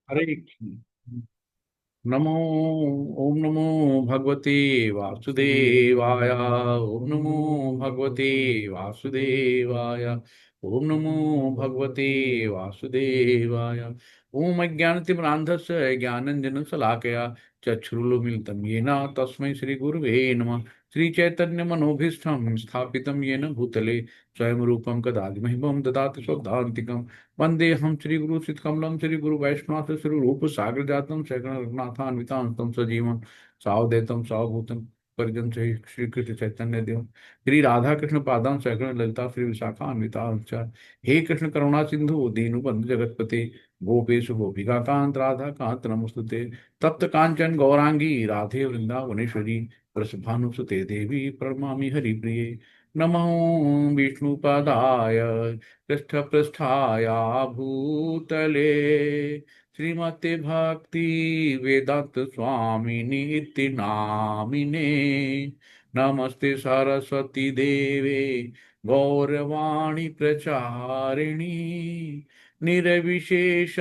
हरे नमो। ओम नमो भगवते वासुदेवाय। ओम नमो भगवते वासुदेवाय। ओम नमो भगवते वासुदेवाय। ओम अज्ञानतिमिरान्धस्य ज्ञानञ्जनशलाकया चक्षुरुन्मीलितं येन तस्मै श्रीगुरुवे नमः। श्रीचैतन्यमनोभीष्टं स्थापितं येन भूतले स्वयं रूपं कदापि मह्यं ददाति स्वदान्तिकम्। वन्देऽहं श्रीगुरुश्रीकमलं श्रीगुरुवैष्णव श्रीरूपसागरजातं शरणं रघुनाथान्वितां सजीवं सावधैतं सावभूतं परिजन श्री कृष्ण चैतन्य देव श्री राधा कृष्ण पादां सैकड़ं ललिता श्री विशाखान्विता। हे कृष्ण करुणा सिंधु दीनबंधु जगतपते गोपेश गोपिका कांत राधा कांत नमस्तुते। तप्त कांचन गौरांगी राधे वृंदावनेश्वरी वृषभानुसुते देवी प्रणमामि हरिप्रिये। नमो विष्णुपदाय पृष्ठपृष्ठाया भूतले श्रीमते भक्ति वेदांत स्वामिनि इति नामिने। नमस्ते सरस्वती देवे गौरवाणी प्रचारिणी निर्विशेष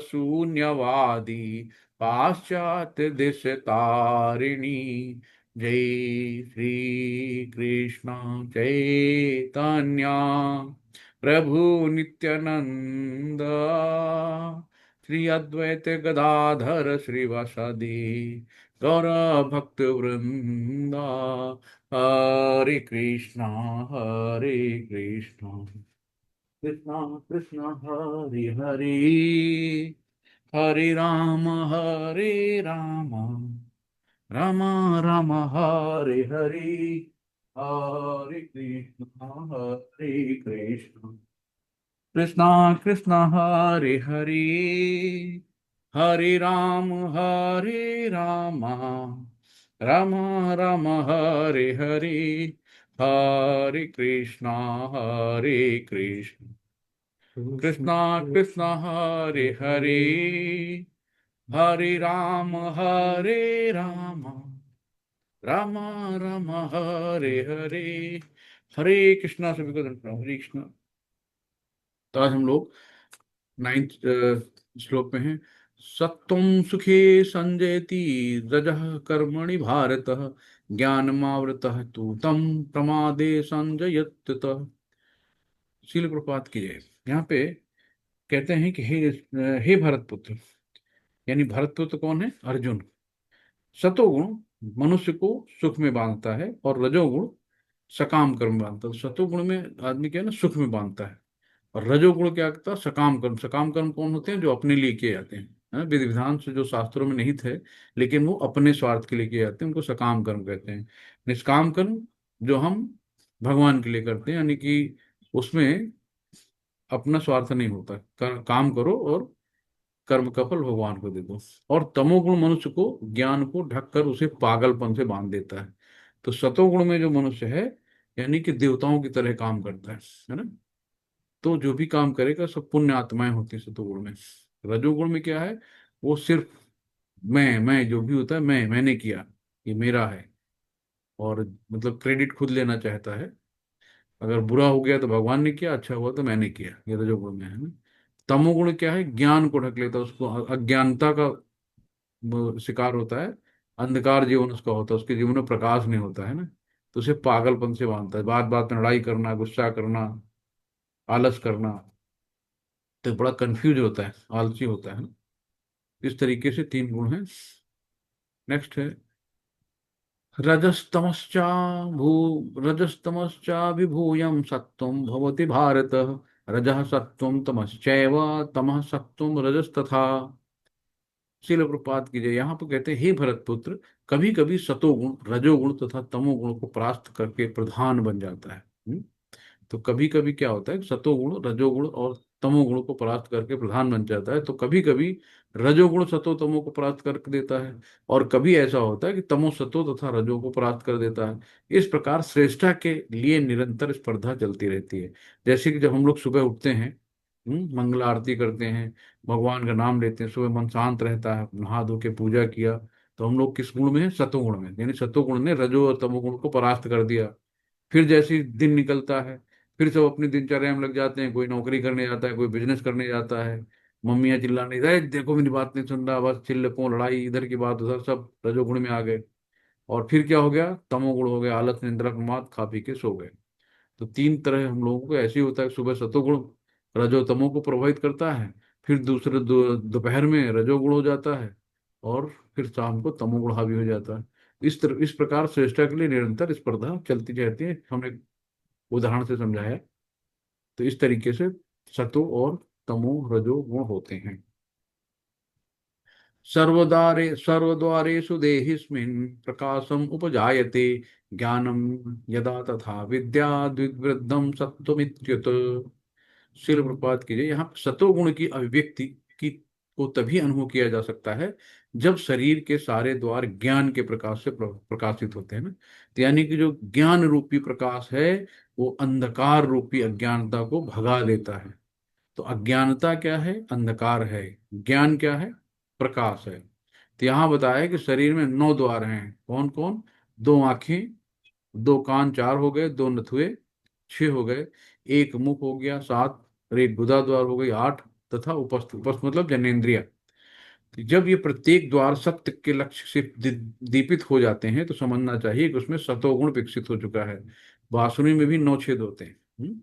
शून्यवादी पाश्चात्य देश तारिणी। जय श्री कृष्ण चैतन्य प्रभु नित्यानंद श्री अद्वैत गदाधर श्रीवासादि गौर भक्त वृंदा। हरे कृष्णा हरे कृष्णा कृष्णा कृष्णा हरे हरे हरे राम राम राम हरे हरे हरे कृष्ण कृष्णा कृष्णा हरे हरे हरे राम राम राम हरे हरे हरे कृष्ण कृष्णा कृष्णा हरे हरे हरे राम राम राम हरे हरे हरे कृष्णा। सभी को दंड प्रणाम। हरे कृष्णा। तो आज हम लोग नाइन्थ श्लोक में हैं। सत्वं सुखे संजयति रजः कर्मणि भारत ज्ञानमावृतः तु तं प्रमादे संजयत्यतः। शील प्रपात की जय। यहाँ पे कहते हैं कि हे भरत पुत्र, यानी भरत पुत्र कौन है? अर्जुन। सतोगुण मनुष्य को सुख में बांधता है और रजोगुण सकाम कर्म में बांधता है। सतोगुण में आदमी क्या है ना, सुख में बांधता है। और रजोगुण क्या करता है? सकाम कर्म। सकाम कर्म कौन होते हैं? जो अपने लिए किए जाते हैं, है ना, विधि विधान से जो शास्त्रों में निहित है, लेकिन वो अपने स्वार्थ के लिए किए जाते हैं, उनको सकाम कर्म कहते हैं। निष्काम कर्म जो हम भगवान के लिए करते हैं, यानी कि उसमें अपना स्वार्थ नहीं होता। काम करो और कर्म का फल भगवान को दे दो। और तमोगुण मनुष्य को ज्ञान को ढककर उसे पागलपन से बांध देता है। तो सतोगुण में जो मनुष्य है, यानी कि देवताओं की तरह काम करता है ना, तो जो भी काम करेगा सब पुण्य आत्माएं होती है सतोगुण में। रजोगुण में क्या है? वो सिर्फ मैं जो भी होता है, मैंने किया, ये मेरा है, और मतलब क्रेडिट खुद लेना चाहता है। अगर बुरा हो गया तो भगवान ने किया, अच्छा हुआ तो मैंने किया। ये रजोगुण में है ना। तमोगुण क्या है? ज्ञान को ढक लेता है, उसको अज्ञानता का वो शिकार होता है। अंधकार जीवन उसका होता है, उसके जीवन में प्रकाश नहीं होता है ना। तो उसे पागलपन से बांधता है, बात बात में लड़ाई करना, गुस्सा करना, आलस करना। तो बड़ा कंफ्यूज होता है, आलसी होता है ना। इस तरीके से तीन गुण हैं। नेक्स्ट है रजस्तमश्चा भू रजस्तमश्चा विभूयं सत्वं भवति भारत रजः सत्वं तमश्चैव तमः सत्वं रजस्तथा। शील प्रपात कीजिए। यहाँ पर कहते हैं, हे भरत पुत्र, कभी कभी सतोगुण रजोगुण तथा तमोगुण को परास्त करके प्रधान बन जाता है। तो कभी कभी क्या होता है, सतोगुण रजोगुण और तमोगुण को परास्त करके प्रधान बन जाता है। तो कभी कभी रजोगुण सतो तमो को परास्त कर देता है, और कभी ऐसा होता है कि तमो सतो तथा रजो को परास्त कर देता है। इस प्रकार श्रेष्ठता के लिए निरंतर स्पर्धा चलती रहती है। जैसे कि जब हम लोग सुबह उठते हैं, मंगला आरती करते हैं, भगवान का नाम लेते हैं, सुबह मन शांत रहता है, नहा धो के पूजा किया, तो हम लोग किस गुण में है? सतोगुण में। यानी सतोगुण ने रजो और तमोगुण को परास्त कर दिया। फिर जैसे ही दिन निकलता है, फिर सब अपनी दिनचर्या में लग जाते हैं। कोई नौकरी करने जाता है, कोई बिजनेस करने जाता है, मम्मियाँ चिल्लाने, अरे देखो मेरी बात नहीं सुन रहा, बस चिल्लकों लड़ाई, इधर की बात उधर, सब रजोगुण में आ गए। और फिर क्या हो गया, तमोगुण हो गया, आलस निंद्रा प्रमाद, खा पी के सो गए। तो तीन तरह हम लोगों को ऐसे ही होता है, सुबह सतोगुण रजो तमो को प्रभावित करता है, फिर दूसरे दोपहर में रजोगुण हो जाता है, और फिर शाम को तमोगुण हावी हो जाता है। इस प्रकार श्रेष्ठता के लिए निरंतर स्पर्धा चलती रहती है, हमने उदाहरण से समझाया। तो इस तरीके से सतो और तमो रजो गुण होते हैं। सर्वद्वारेषु देहिस्मिन् प्रकाशम् उपजायते, ज्ञानं यदा तथा विद्या द्विवृद्धं सत्त्वमित्युत। शिल प्रपात कीजिए, यहाँ सतोगुण की अभिव्यक्ति की को तभी अनुभव किया जा सकता है जब शरीर के सारे द्वार ज्ञान के प्रकाश से प्रकाशित होते हैं ना। तो यानी कि जो ज्ञान रूपी प्रकाश है, वो अंधकार रूपी अज्ञानता को भगा देता है। तो अज्ञानता क्या है, अंधकार है। ज्ञान क्या है, प्रकाश है। तो यहाँ बताया कि शरीर में 9 द्वार हैं, कौन कौन, 2 आंखें, 2 कान, 4 हो गए, 2 नथुए 6 हो गए, एक मुख हो गया 7, और एक गुदा द्वार हो गई 8, तथा उपस्थ, उपस्थ मतलब जनेन्द्रिय। जब ये प्रत्येक द्वार सत्य के लक्ष्य से दीपित हो जाते हैं, तो समझना चाहिए कि उसमें सतोगुण विकसित हो चुका है। बांसुरी में भी 9 छेद होते हैं।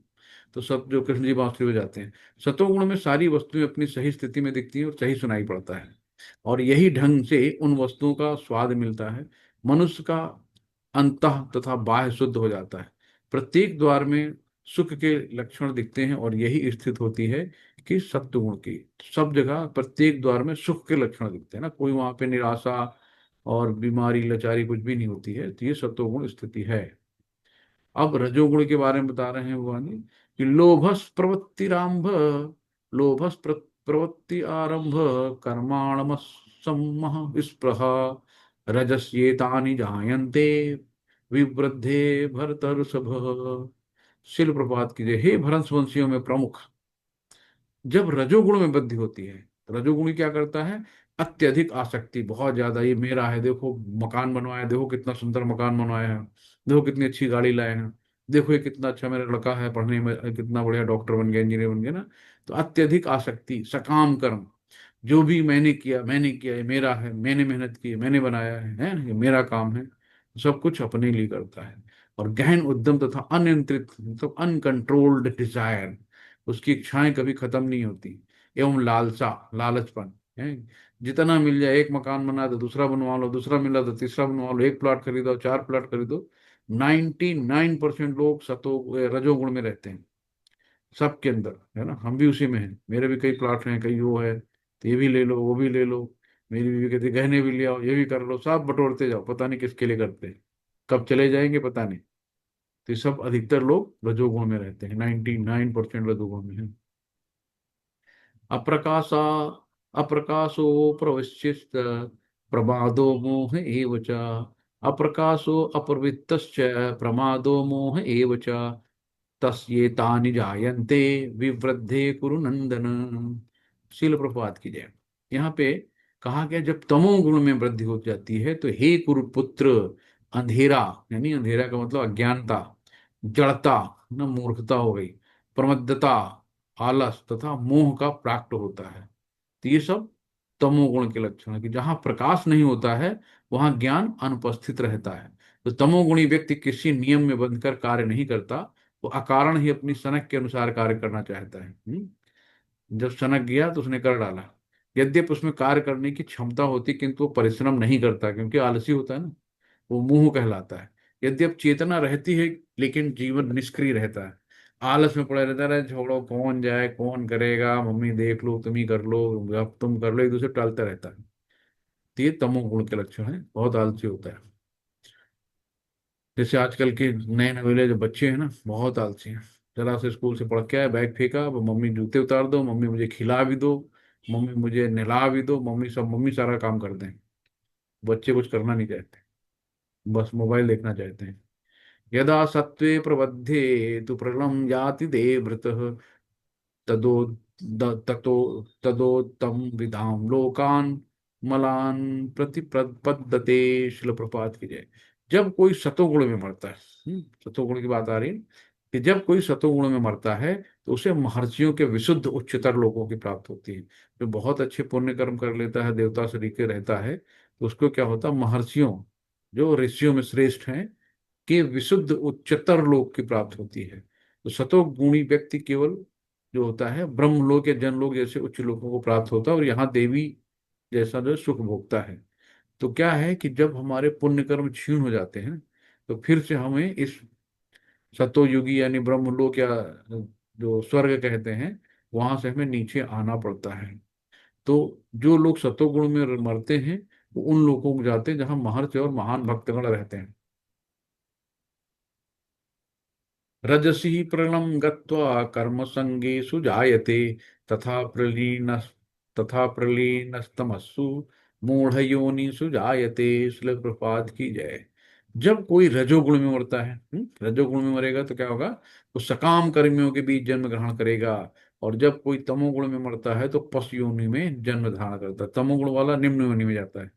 तो सब जो कृष्ण जी बांसुरी बजाते हैं, सतोगुण में सारी वस्तुएं अपनी सही स्थिति में दिखती हैं और सही सुनाई पड़ता है, और यही ढंग से उन वस्तुओं का स्वाद मिलता है। मनुष्य का अंतः तथा बाह्य शुद्ध हो जाता है। प्रत्येक द्वार में सुख के लक्षण दिखते हैं, और यही स्थित होती है कि सत्व गुण की। सब जगह प्रत्येक द्वार में सुख के लक्षण दिखते हैं ना, कोई वहां पे निराशा और बीमारी लाचारी कुछ भी नहीं होती है। तो ये सत्वगुण स्थिति है। अब रजोगुण के बारे में बता रहे हैं भगवान जी कि लोभस प्रवृत्तिरारंभ, प्रवृत्ति आरंभ, कर्माणमसम्मः स्पृहा, रजस्येतानि जायन्ते विवृद्धे भरतर्षभ। शिल प्रपात कीजिए, हे भरतवंशियों में प्रमुख, जब रजोगुण में वृद्धि होती है, रजोगुण क्या करता है, अत्यधिक आसक्ति, बहुत ज्यादा, ये मेरा है, देखो मकान बनवाया, देखो कितना सुंदर मकान बनवाया है, देखो कितनी अच्छी गाड़ी लाए हैं, देखो ये कितना अच्छा मेरा लड़का है, पढ़ने में कितना बढ़िया डॉक्टर बन गया, इंजीनियर बन गया ना। तो अत्यधिक आसक्ति, सकाम कर्म, जो भी मैंने किया, मैंने किया, ये मेरा है, मैंने मेहनत की, मैंने बनाया है ना, ये मेरा काम है, सब कुछ अपने लिए करता है। और गहन उद्यम तथा अनियंत्रित मतलब अनकंट्रोल्ड डिजायर, उसकी इच्छाएं कभी खत्म नहीं होती, एवं लालसा, लालचपन है। जितना मिल जाए, एक मकान बना तो दूसरा बनवा लो, दूसरा मिला तो तीसरा बनवा लो, एक प्लॉट खरीदो, 4 प्लॉट खरीदो। 99% लोग सतो रजोगुण में रहते हैं, सबके अंदर है ना, हम भी उसी में हैं, मेरे भी कई प्लॉट हैं, कई वो है, तो ये भी ले लो, वो भी ले लो। मेरी बीवी कहती है, गहने भी ले आओ, ये भी कर लो, सब बटोरते जाओ, पता नहीं किसके लिए करते हैं, कब चले जाएंगे पता नहीं। तो ये सब अधिकतर लोग रजोगुण में रहते हैं, 99% रजोगुण में है। अप्रकाशा अप्रकाशो प्रवश्चित प्रमादो मोह एव च, अप्रकाशो अप्रवृत्तश्च प्रमादो मोह एव च, तस्येतानि जायन्ते विवृद्धे कुरु नंदन। शील प्रपात की जय। यहाँ पे कहा गया, जब तमोगुण में वृद्धि हो जाती है, तो हे कुरुपुत्र, अंधेरा, यानी अंधेरा का मतलब अज्ञानता, जड़ता न, मूर्खता हो गई, प्रमदता, आलस तथा मोह का प्राकट होता है। तो ये सब तमोगुण के लक्षण है कि जहां प्रकाश नहीं होता है, वहां ज्ञान अनुपस्थित रहता है। तो तमोगुणी व्यक्ति किसी नियम में बंधकर कार्य नहीं करता, वो अकारण ही अपनी सनक के अनुसार कार्य करना चाहता है। जब सनक गया तो उसने कर डाला, यद्यपि उसमें कार्य करने की क्षमता होती, किंतु वो परिश्रम नहीं करता, क्योंकि आलसी होता है ना, वो मुंह कहलाता है। यद्यपि चेतना रहती है, लेकिन जीवन निष्क्रिय रहता है, आलस में पड़ा रहता है, छोड़ो कौन जाए, कौन करेगा, मम्मी देख लो, तुम ही कर लो, अब तुम कर लो, एक दूसरे टालता रहता है। तो ये तमोगुण के लक्षण है, बहुत आलसी होता है। जैसे आजकल के नए नवेले जो बच्चे हैं ना, बहुत आलसी हैं। जरा से स्कूल से पढ़ के आए, बैग फेंका, अब मम्मी जूते उतार दो, मम्मी मुझे खिला भी दो, मम्मी मुझे नहला भी दो, मम्मी सब, मम्मी सारा काम कर दें। बच्चे कुछ करना नहीं चाहते, बस मोबाइल देखना चाहते हैं। यदा सत्त्वे प्रबद्धे तु प्रलम याति देवभृतः, तदो ततो तदोत्तम विधाम लोकान मलान प्रतिपद्यते। शिल प्रपात की जय। जब कोई सतोगुण में मरता है, सतोगुण की बात आ रही है, कि जब कोई सतोगुण में मरता है तो उसे महर्षियों के विशुद्ध उच्चतर लोगों की प्राप्त होती है। जो बहुत अच्छे पुण्य कर्म कर लेता है, देवता से के रहता है, तो उसको क्या होता है, महर्षियों, जो ऋषियों में श्रेष्ठ हैं, के विशुद्ध उच्चतर लोक की प्राप्त होती है। तो सतोगुणी व्यक्ति केवल जो होता है ब्रह्मलोक या जनलोक जैसे उच्च लोकों को प्राप्त होता है, और यहाँ देवी जैसा जो सुख भोगता है। तो क्या है कि जब हमारे पुण्य कर्म क्षीण हो जाते हैं, तो फिर से हमें इस सतोयुगी यानी ब्रह्मलोक या जो स्वर्ग कहते हैं, वहां से हमें नीचे आना पड़ता है। तो जो लोग सतोगुण में मरते हैं वो उन लोगों को जाते हैं जहां महर्षि और महान भक्तगण रहते हैं। रजसी प्रलम गत्वा कर्म संगेषु जायते, तथा प्रलीन तथा प्रलीनस्तमस्सु मूढ़योनिषु जायते। श्रील प्रपात की जय। जब कोई रजोगुण में मरता है, रजोगुण में मरेगा तो क्या होगा, वो सकाम कर्मियों के बीच जन्म ग्रहण करेगा। और जब कोई तमोगुण में मरता है तो पशु योनि में जन्म धारण करता है, तमोगुण वाला निम्न योनि में जाता है।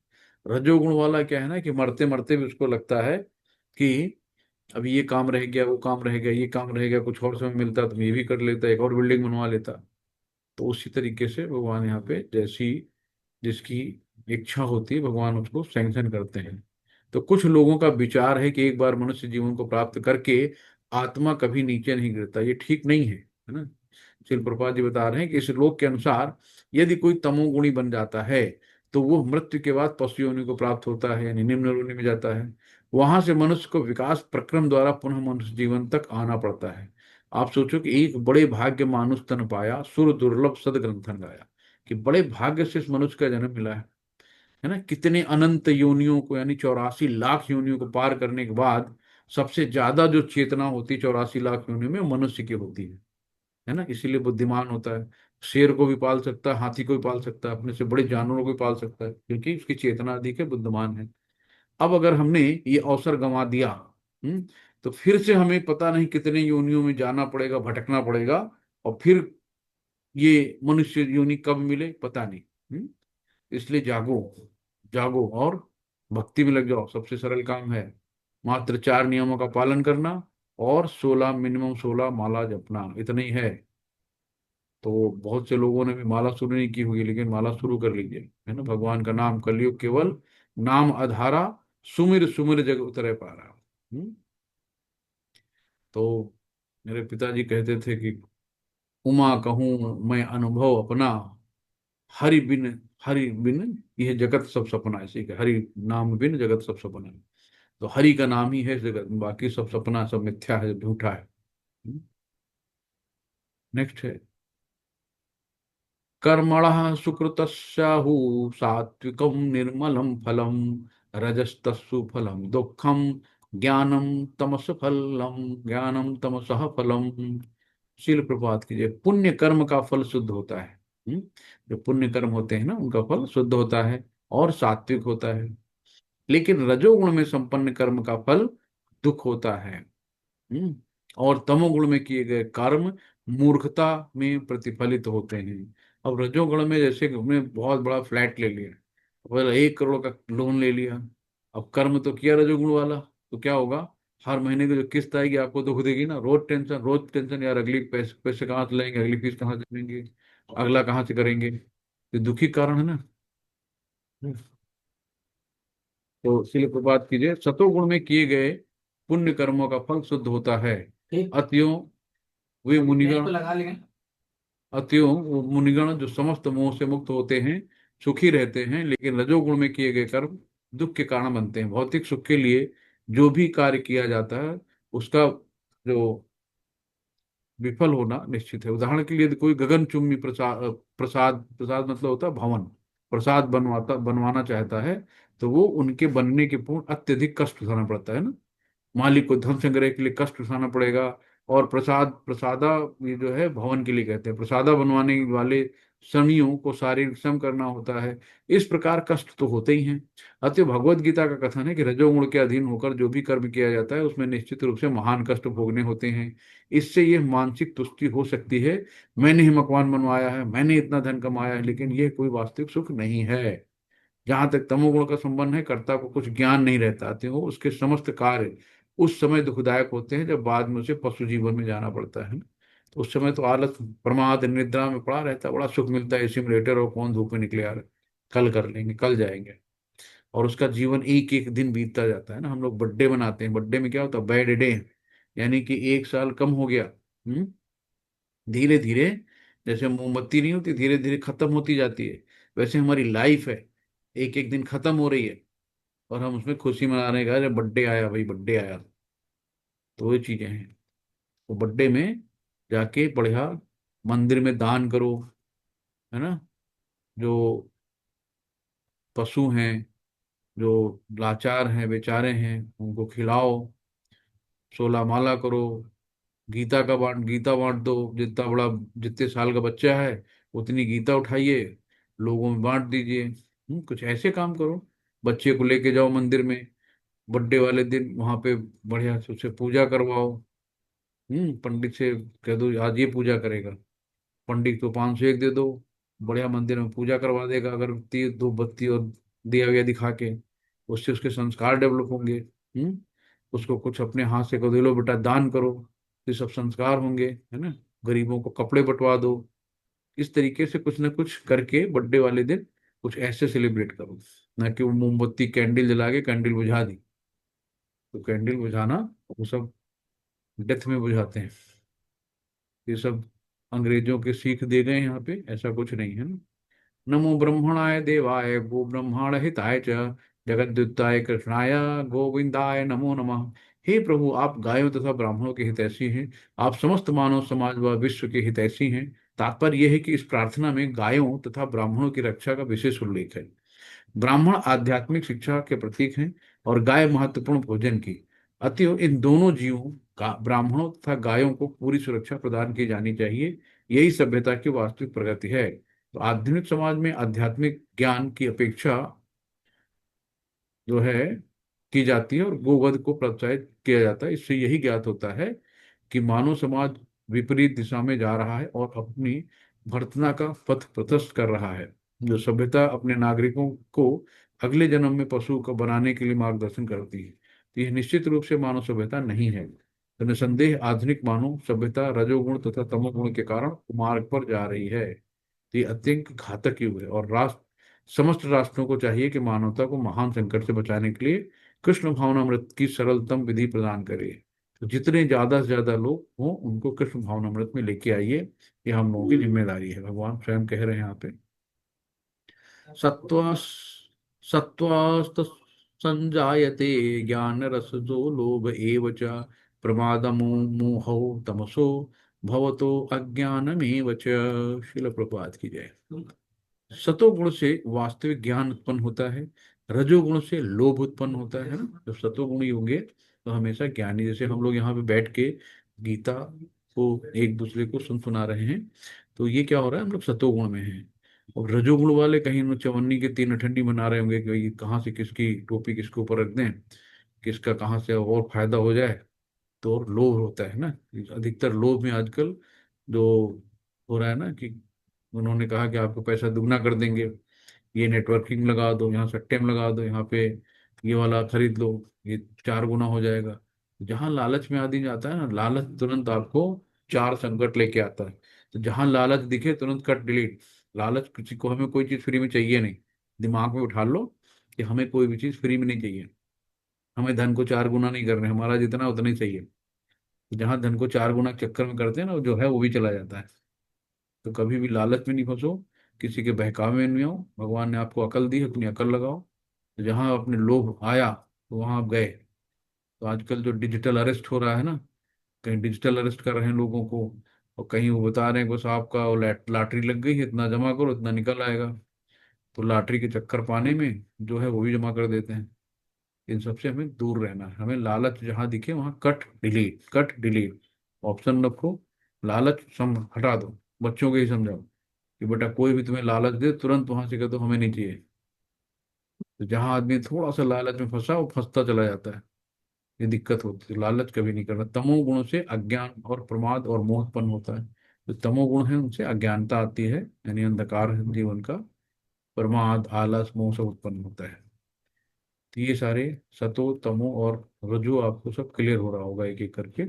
रजोगुण वाला क्या है ना, कि मरते मरते भी उसको लगता है कि अभी ये काम रह गया, वो काम रह गया, ये काम रह गया, कुछ और समय मिलता तो मैं ये भी कर लेता, एक और बिल्डिंग बनवा लेता। तो उसी तरीके से भगवान यहाँ पे जैसी जिसकी इच्छा होती है भगवान उसको सैंक्शन करते हैं। तो कुछ लोगों का विचार है कि एक बार मनुष्य जीवन को प्राप्त करके आत्मा कभी नीचे नहीं गिरता, ये ठीक नहीं है ना। श्रील प्रभुपाद जी बता रहे हैं कि इस लोक के अनुसार यदि कोई तमोगुणी बन जाता है तो वो मृत्यु के बाद पशु योनि को प्राप्त होता है, यानी निम्न योनि में जाता है। वहां से मनुष्य को विकास प्रक्रम द्वारा पुनः मनुष्य जीवन तक आना पड़ता है। आप सोचो कि एक बड़े भाग्य मानुष तन पाया, सुर दुर्लभ सदग्रंथन गाया, कि बड़े भाग्य से इस मनुष्य का जन्म मिला है ना। कितने अनंत योनियों को, यानी 84 लाख योनियों को पार करने के बाद सबसे ज्यादा जो चेतना होती है 84 लाख योनियों में, वो मनुष्य की होती है ना। इसीलिए बुद्धिमान होता है, शेर को भी पाल सकता है, हाथी को भी पाल सकता है, अपने से बड़े जानवरों को भी पाल सकता है, क्योंकि उसकी चेतना अधिक है, बुद्धिमान है। अब अगर हमने ये अवसर गंवा दिया, हम्म, तो फिर से हमें पता नहीं कितने योनियों में जाना पड़ेगा, भटकना पड़ेगा, और फिर ये मनुष्य योनि कब मिले पता नहीं। इसलिए जागो, जागो और भक्ति में लग जाओ। सबसे सरल काम है मात्र 4 नियमों का पालन करना, और 16 मिनिमम 16 माला जपना, इतना ही है। तो बहुत से लोगों ने भी माला शुरू नहीं की होगी, लेकिन माला शुरू कर लीजिए, है ना। भगवान का नाम कलयुग केवल नाम आधारा, सुमिर सुमिर जग उतरे पारा। हम्म? तो मेरे पिताजी कहते थे कि उमा कहूं मैं अनुभव अपना, हरि बिन, हरि बिन यह जगत सब सपना। ऐसे ही कि हरि नाम बिन जगत सब सपना है। तो हरि का नाम ही है जगत, बाकी सब सपना, सब मिथ्या है, झूठा है। नेक्स्ट है, कर्मणः सुकृतस्याहु सात्विकं निर्मलं फलम, रजस्तस्सु फलम दुःखम, ज्ञानम तमस फलम, ज्ञानम तमसः फलम। शील प्रभात कीजिए। पुण्य कर्म का फल शुद्ध होता है। जो पुण्य कर्म होते हैं ना उनका फल शुद्ध होता है और सात्विक होता है। लेकिन रजोगुण में संपन्न कर्म का फल दुख होता है। हम्म और तमोगुण में किए गए कर्म मूर्खता में प्रतिफलित होते हैं। अब रजोगुण में जैसे कि हमने बहुत बड़ा फ्लैट ले लिया, बोला 1 करोड़ का लोन ले लिया, अब कर्म तो किया रजोगुण वाला, तो क्या होगा, हर महीने की जो किस्त आएगी आपको दुख देगी ना। रोज टेंशन, रोज टेंशन, यार अगली पैसे पैसे कहाँ से लाएंगे, अगली फीस कहाँ से देंगे, अगला कहाँ से करेंगे। ये दुखी कारण है ना। तो इसलिए प्रभात कीजिए, सतोगुण में किए गए पुण्य कर्मों का फल शुद्ध होता है। अतएव वे मुनिगण, अतएव वो मुनिगण जो समस्त मोह से मुक्त होते हैं सुखी रहते हैं। लेकिन रजोगुण में किए गए कर्म दुख के कारण बनते हैं। भौतिक सुख के लिए जो भी कार्य किया जाता है उसका जो विफल होना निश्चित है। उदाहरण के लिए यदि कोई गगनचुंबी प्रसाद, प्रसाद प्रसाद मतलब होता है भवन, प्रसाद बनवाना चाहता है, तो वो उनके बनने के पूर्ण अत्यधिक कष्ट उठाना पड़ता है ना। मालिक को धन संग्रह के लिए कष्ट उठाना पड़ेगा। और प्रसादा ये जो है भवन के लिए कहते हैं, प्रसादा बनवाने वाले श्रमियों को शारीरिक श्रम करना होता है। इस प्रकार कष्ट तो होते ही हैं। अतः भगवत गीता का कथन है कि रजोगुण के अधीन होकर जो भी कर्म किया जाता है उसमें निश्चित रूप से महान कष्ट भोगने होते हैं। इससे यह मानसिक तुष्टि हो सकती है, मैंने ही मकान बनवाया है, मैंने इतना धन कमाया है, लेकिन यह कोई वास्तविक सुख नहीं है। जहां तक तमोगुण का संबंध है, कर्ता को कुछ ज्ञान नहीं रहता, तो वो उसके समस्त कार्य उस समय दुखदायक होते हैं जब बाद में उसे पशु जीवन में जाना पड़ता है। तो उस समय तो आलस, प्रमाद, निद्रा में पड़ा रहता है, बड़ा सुख मिलता है, एसी में लेटे रहो, कौन धूप में निकले यार, कल कर लेंगे, कल जाएंगे। और उसका जीवन एक एक दिन बीतता जाता है ना। हम लोग बर्थडे मनाते हैं, बर्थडे में क्या होता है, बैड डे, यानी कि एक साल कम हो गया। धीरे धीरे, जैसे मोमबत्ती नहीं होती, धीरे धीरे खत्म होती जाती है, वैसे हमारी लाइफ है, एक एक दिन खत्म हो रही है, और हम उसमें खुशी मना रहे हैं, अरे बर्थडे आया भाई, बर्थडे आया। तो ये चीजें हैं। तो बर्थडे में जाके बढ़िया मंदिर में दान करो, है ना, जो पशु हैं, जो लाचार हैं, बेचारे हैं, उनको खिलाओ, 16 माला करो, गीता बांट दो, जितना बड़ा, जितने साल का बच्चा है उतनी गीता उठाइए, लोगों में बांट दीजिए। कुछ ऐसे काम करो। बच्चे को लेके जाओ मंदिर में, बर्थडे वाले दिन वहां पे बढ़िया से उसे पूजा करवाओ। पंडित से कह दो आज ये पूजा करेगा, पंडित को 501 दे दो, बढ़िया मंदिर में पूजा करवा देगा, अगरबत्ती धूप बत्ती और दिया विया दिखा के। उससे उसके संस्कार डेवलप होंगे। उसको कुछ अपने हाथ से कह दो, लो बेटा दान करो, ये सब संस्कार होंगे, है ना। गरीबों को कपड़े बंटवा दो। इस तरीके से कुछ ना कुछ करके बर्थडे वाले दिन कुछ ऐसे सेलिब्रेट करो, ना कि वो मोमबत्ती कैंडल जला के कैंडल बुझा दी। तो कैंडल बुझाना वो सब डेथ में बुझाते हैं। ये सब अंग्रेजों के सीख दे गए यहाँ पे, ऐसा कुछ नहीं है ना। नमो ब्रह्मणाय देवाय गो ब्रह्मांड हिताय च जगद्दुताय कृष्णाय गोविंदाय नमो नमः। हे प्रभु, आप गायों तथा ब्राह्मणों के हितैषी हैं, आप समस्त मानव समाज व विश्व के हितैषी हैं। तात्पर्य यह है कि इस प्रार्थना में गायों तथा ब्राह्मणों की रक्षा का विशेष उल्लेख है। ब्राह्मण आध्यात्मिक शिक्षा के प्रतीक हैं और गाय महत्वपूर्ण भोजन की। अतएव इन दोनों जीवों का, ब्राह्मणों तथा गायों को पूरी सुरक्षा प्रदान की जानी चाहिए। यही सभ्यता की वास्तविक प्रगति है। तो आधुनिक समाज में आध्यात्मिक ज्ञान की अपेक्षा जो है की जाती है और गोवध को प्रोत्साहित किया जाता है। इससे यही ज्ञात होता है कि मानव समाज विपरीत दिशा में जा रहा है और अपनी भर्तना का पथ प्रशस्त कर रहा है। जो सभ्यता अपने नागरिकों को अगले जन्म में पशु को बनाने के लिए मार्गदर्शन करती है, तो यह निश्चित रूप से मानव सभ्यता नहीं है। तो निसंदेह आधुनिक मानव सभ्यता रजोगुण तथा तमोगुण के कारण मार्ग पर जा रही है। तो ये अत्यंत घातक युग है, और समस्त राष्ट्रों को चाहिए कि मानवता को महान संकट से बचाने के लिए कृष्ण भावनामृत की सरलतम विधि प्रदान करे। तो जितने ज्यादा से ज्यादा लोग हों उनको कृष्ण भावनामृत में लेके आइए, ये हम लोगों की जिम्मेदारी है, भगवान स्वयं कह रहे हैं यहाँ पे। सत्वा सत्वास्त संजायते ज्ञान रसजो लोभ एव च प्रमादमो मोहो तमसो भवतो अज्ञानमेव च। शिल प्रभात की जय। सतोगुण से वास्तविक ज्ञान उत्पन्न होता है, रजोगुण से लोभ उत्पन्न होता है ना। जब सतोगुणी होंगे तो हमेशा ज्ञानी, जैसे हम लोग यहाँ पे बैठ के गीता को एक दूसरे को सुना रहे हैं, तो ये क्या हो रहा है, हम लोग सतोगुण में हैं। और रजोगुण वाले कहीं न चवन्नी के तीन ठंडी बना रहे होंगे कि भाई कहाँ से किसकी टोपी किसके ऊपर रख दें, किसका कहाँ से और फायदा हो जाए। तो और लोभ होता है ना। अधिकतर लोभ में आजकल जो हो रहा है ना, कि उन्होंने कहा कि आपको पैसा दुगना कर देंगे, ये नेटवर्किंग लगा दो, यहाँ सट्टे में लगा दो, यहाँ पे ये वाला खरीद लो, ये 4 गुना हो जाएगा। जहां लालच में आदमी जाता है ना, लालच तुरंत आपको 4 संकट लेके आता है। तो जहां लालच दिखे तुरंत कट डिलीट। लालच, किसी को, हमें कोई चीज फ्री में चाहिए नहीं। दिमाग में उठा लो कि हमें कोई भी चीज फ्री में नहीं चाहिए। हमें धन को 4 गुना नहीं करना है, हमारा जितना उतना ही चाहिए। जहां धन को 4 गुना के चक्कर में करते हैं ना, वो जो है वो भी चला जाता है। तो कभी भी लालच में नहीं फंसो, किसी के बहकावे में नहीं आओ। भगवान ने आपको अकल दी है, अपनी अकल लगाओ। तो जहां अपने लोभ आया तो वहां आप गए। तो आजकल जो डिजिटल अरेस्ट हो रहा है ना, कहीं डिजिटल अरेस्ट कर रहे हैं लोगों को, और कहीं वो बता रहे हैं बस आपका वो लॉटरी लग गई है, इतना जमा करो इतना निकल आएगा। तो लॉटरी के चक्कर पाने में जो है वो भी जमा कर देते हैं। इन सबसे हमें दूर रहना है। हमें लालच जहां दिखे वहां cut delete, cut delete option रखो। लालच सम हटा दो। बच्चों को ही समझाओ कि बेटा कोई भी तुम्हें लालच दे तुरंत वहां से कह दो हमें नहीं चाहिए। तो जहां आदमी थोड़ा सा लालच में फंसा वो फंसता चला जाता है। ये दिक्कत होती है। लालच कभी नहीं करना। तमोगुणों से अज्ञान और प्रमाद और मोह उत्पन्न होता है। जो तमोगुण है उनसे अज्ञानता आती है, यानी अंधकार है जीवन का। प्रमाद, आलस, मोह सब उत्पन्न होता है। तो ये सारे सतो तमो और रजो आपको सब क्लियर हो रहा होगा एक एक करके।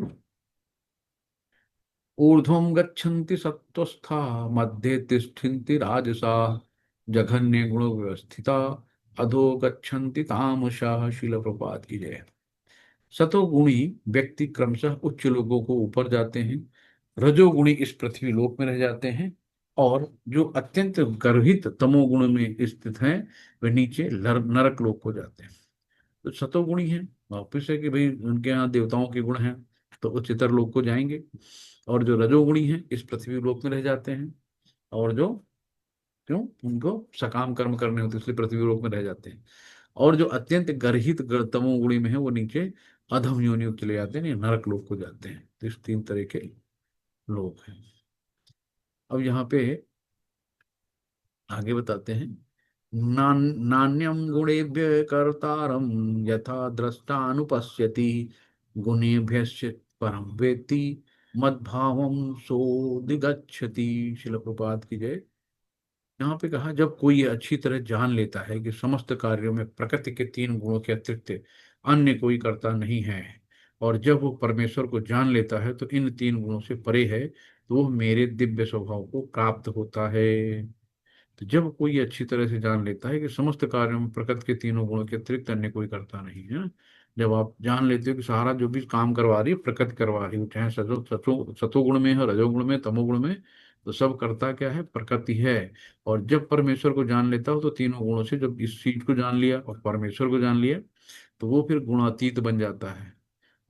ऊर्ध्वं गच्छन्ति सत्त्वस्था, मध्ये तिष्ठन्ति राजसा, जघन्य गुण व्यवस्थिता, अधो गच्छन्ति तामसाः। शिल प्रपात की जय। सतोगुणी व्यक्ति क्रमशः उच्च लोगों को ऊपर जाते हैं, रजोगुणी इस पृथ्वी लोक में रह जाते हैं, और जो अत्यंत गर्भित तमोगुण में स्थित हैं वे नीचे नरक लोक को जाते हैं। तो सतोगुणी है, वापिस है कि भाई उनके यहाँ देवताओं के गुण हैं तो उच्चतर लोक को जाएंगे, और जो रजोगुणी हैं इस पृथ्वी लोक में रह जाते हैं, और जो क्यों उनको सकाम कर्म करने होते हैं इसलिए पृथ्वी लोक में रह जाते हैं, और जो अत्यंत गर्हित तमोगुणी में है वो नीचे अधम योनियों चले जाते हैं, नरक लोक को जाते हैं। तो इस तीन तरह के लोग हैं। अब यहाँ पे आगे बताते हैं, नान्यम गुणेभ्य कर्तारम यथा दृष्टानुपश्यति, गुणेभ्यश्च परम वेत्ति मद्भावम सोऽधिगच्छति। शिल प्रपात की जय। यहाँ पे कहा जब कोई ये अच्छी तरह जान लेता है कि समस्त कार्यों में प्रकृति के तीन गुणों के अतिरिक्त अन्य कोई कर्ता नहीं है, और जब वो परमेश्वर को जान लेता है तो इन तीन गुणों से परे है, तो वो मेरे दिव्य स्वभाव को प्राप्त होता है। तो जब कोई अच्छी तरह से जान लेता है कि समस्त कार्यों में प्रकृति के तीनों गुणों के अतिरिक्त अन्य कोई करता नहीं है, जब आप जान लेते हो कि सारा जो भी काम करवा रही है प्रकृति करवा रही हो, चाहे सतोगुण में है, रजोगुण में, तमोगुण में, तो सब करता क्या है, प्रकृति है। और जब परमेश्वर को जान लेता हो तो तीनों गुणों से जब इस चीज को जान लिया और परमेश्वर को जान लिया तो वो फिर गुणातीत बन जाता है,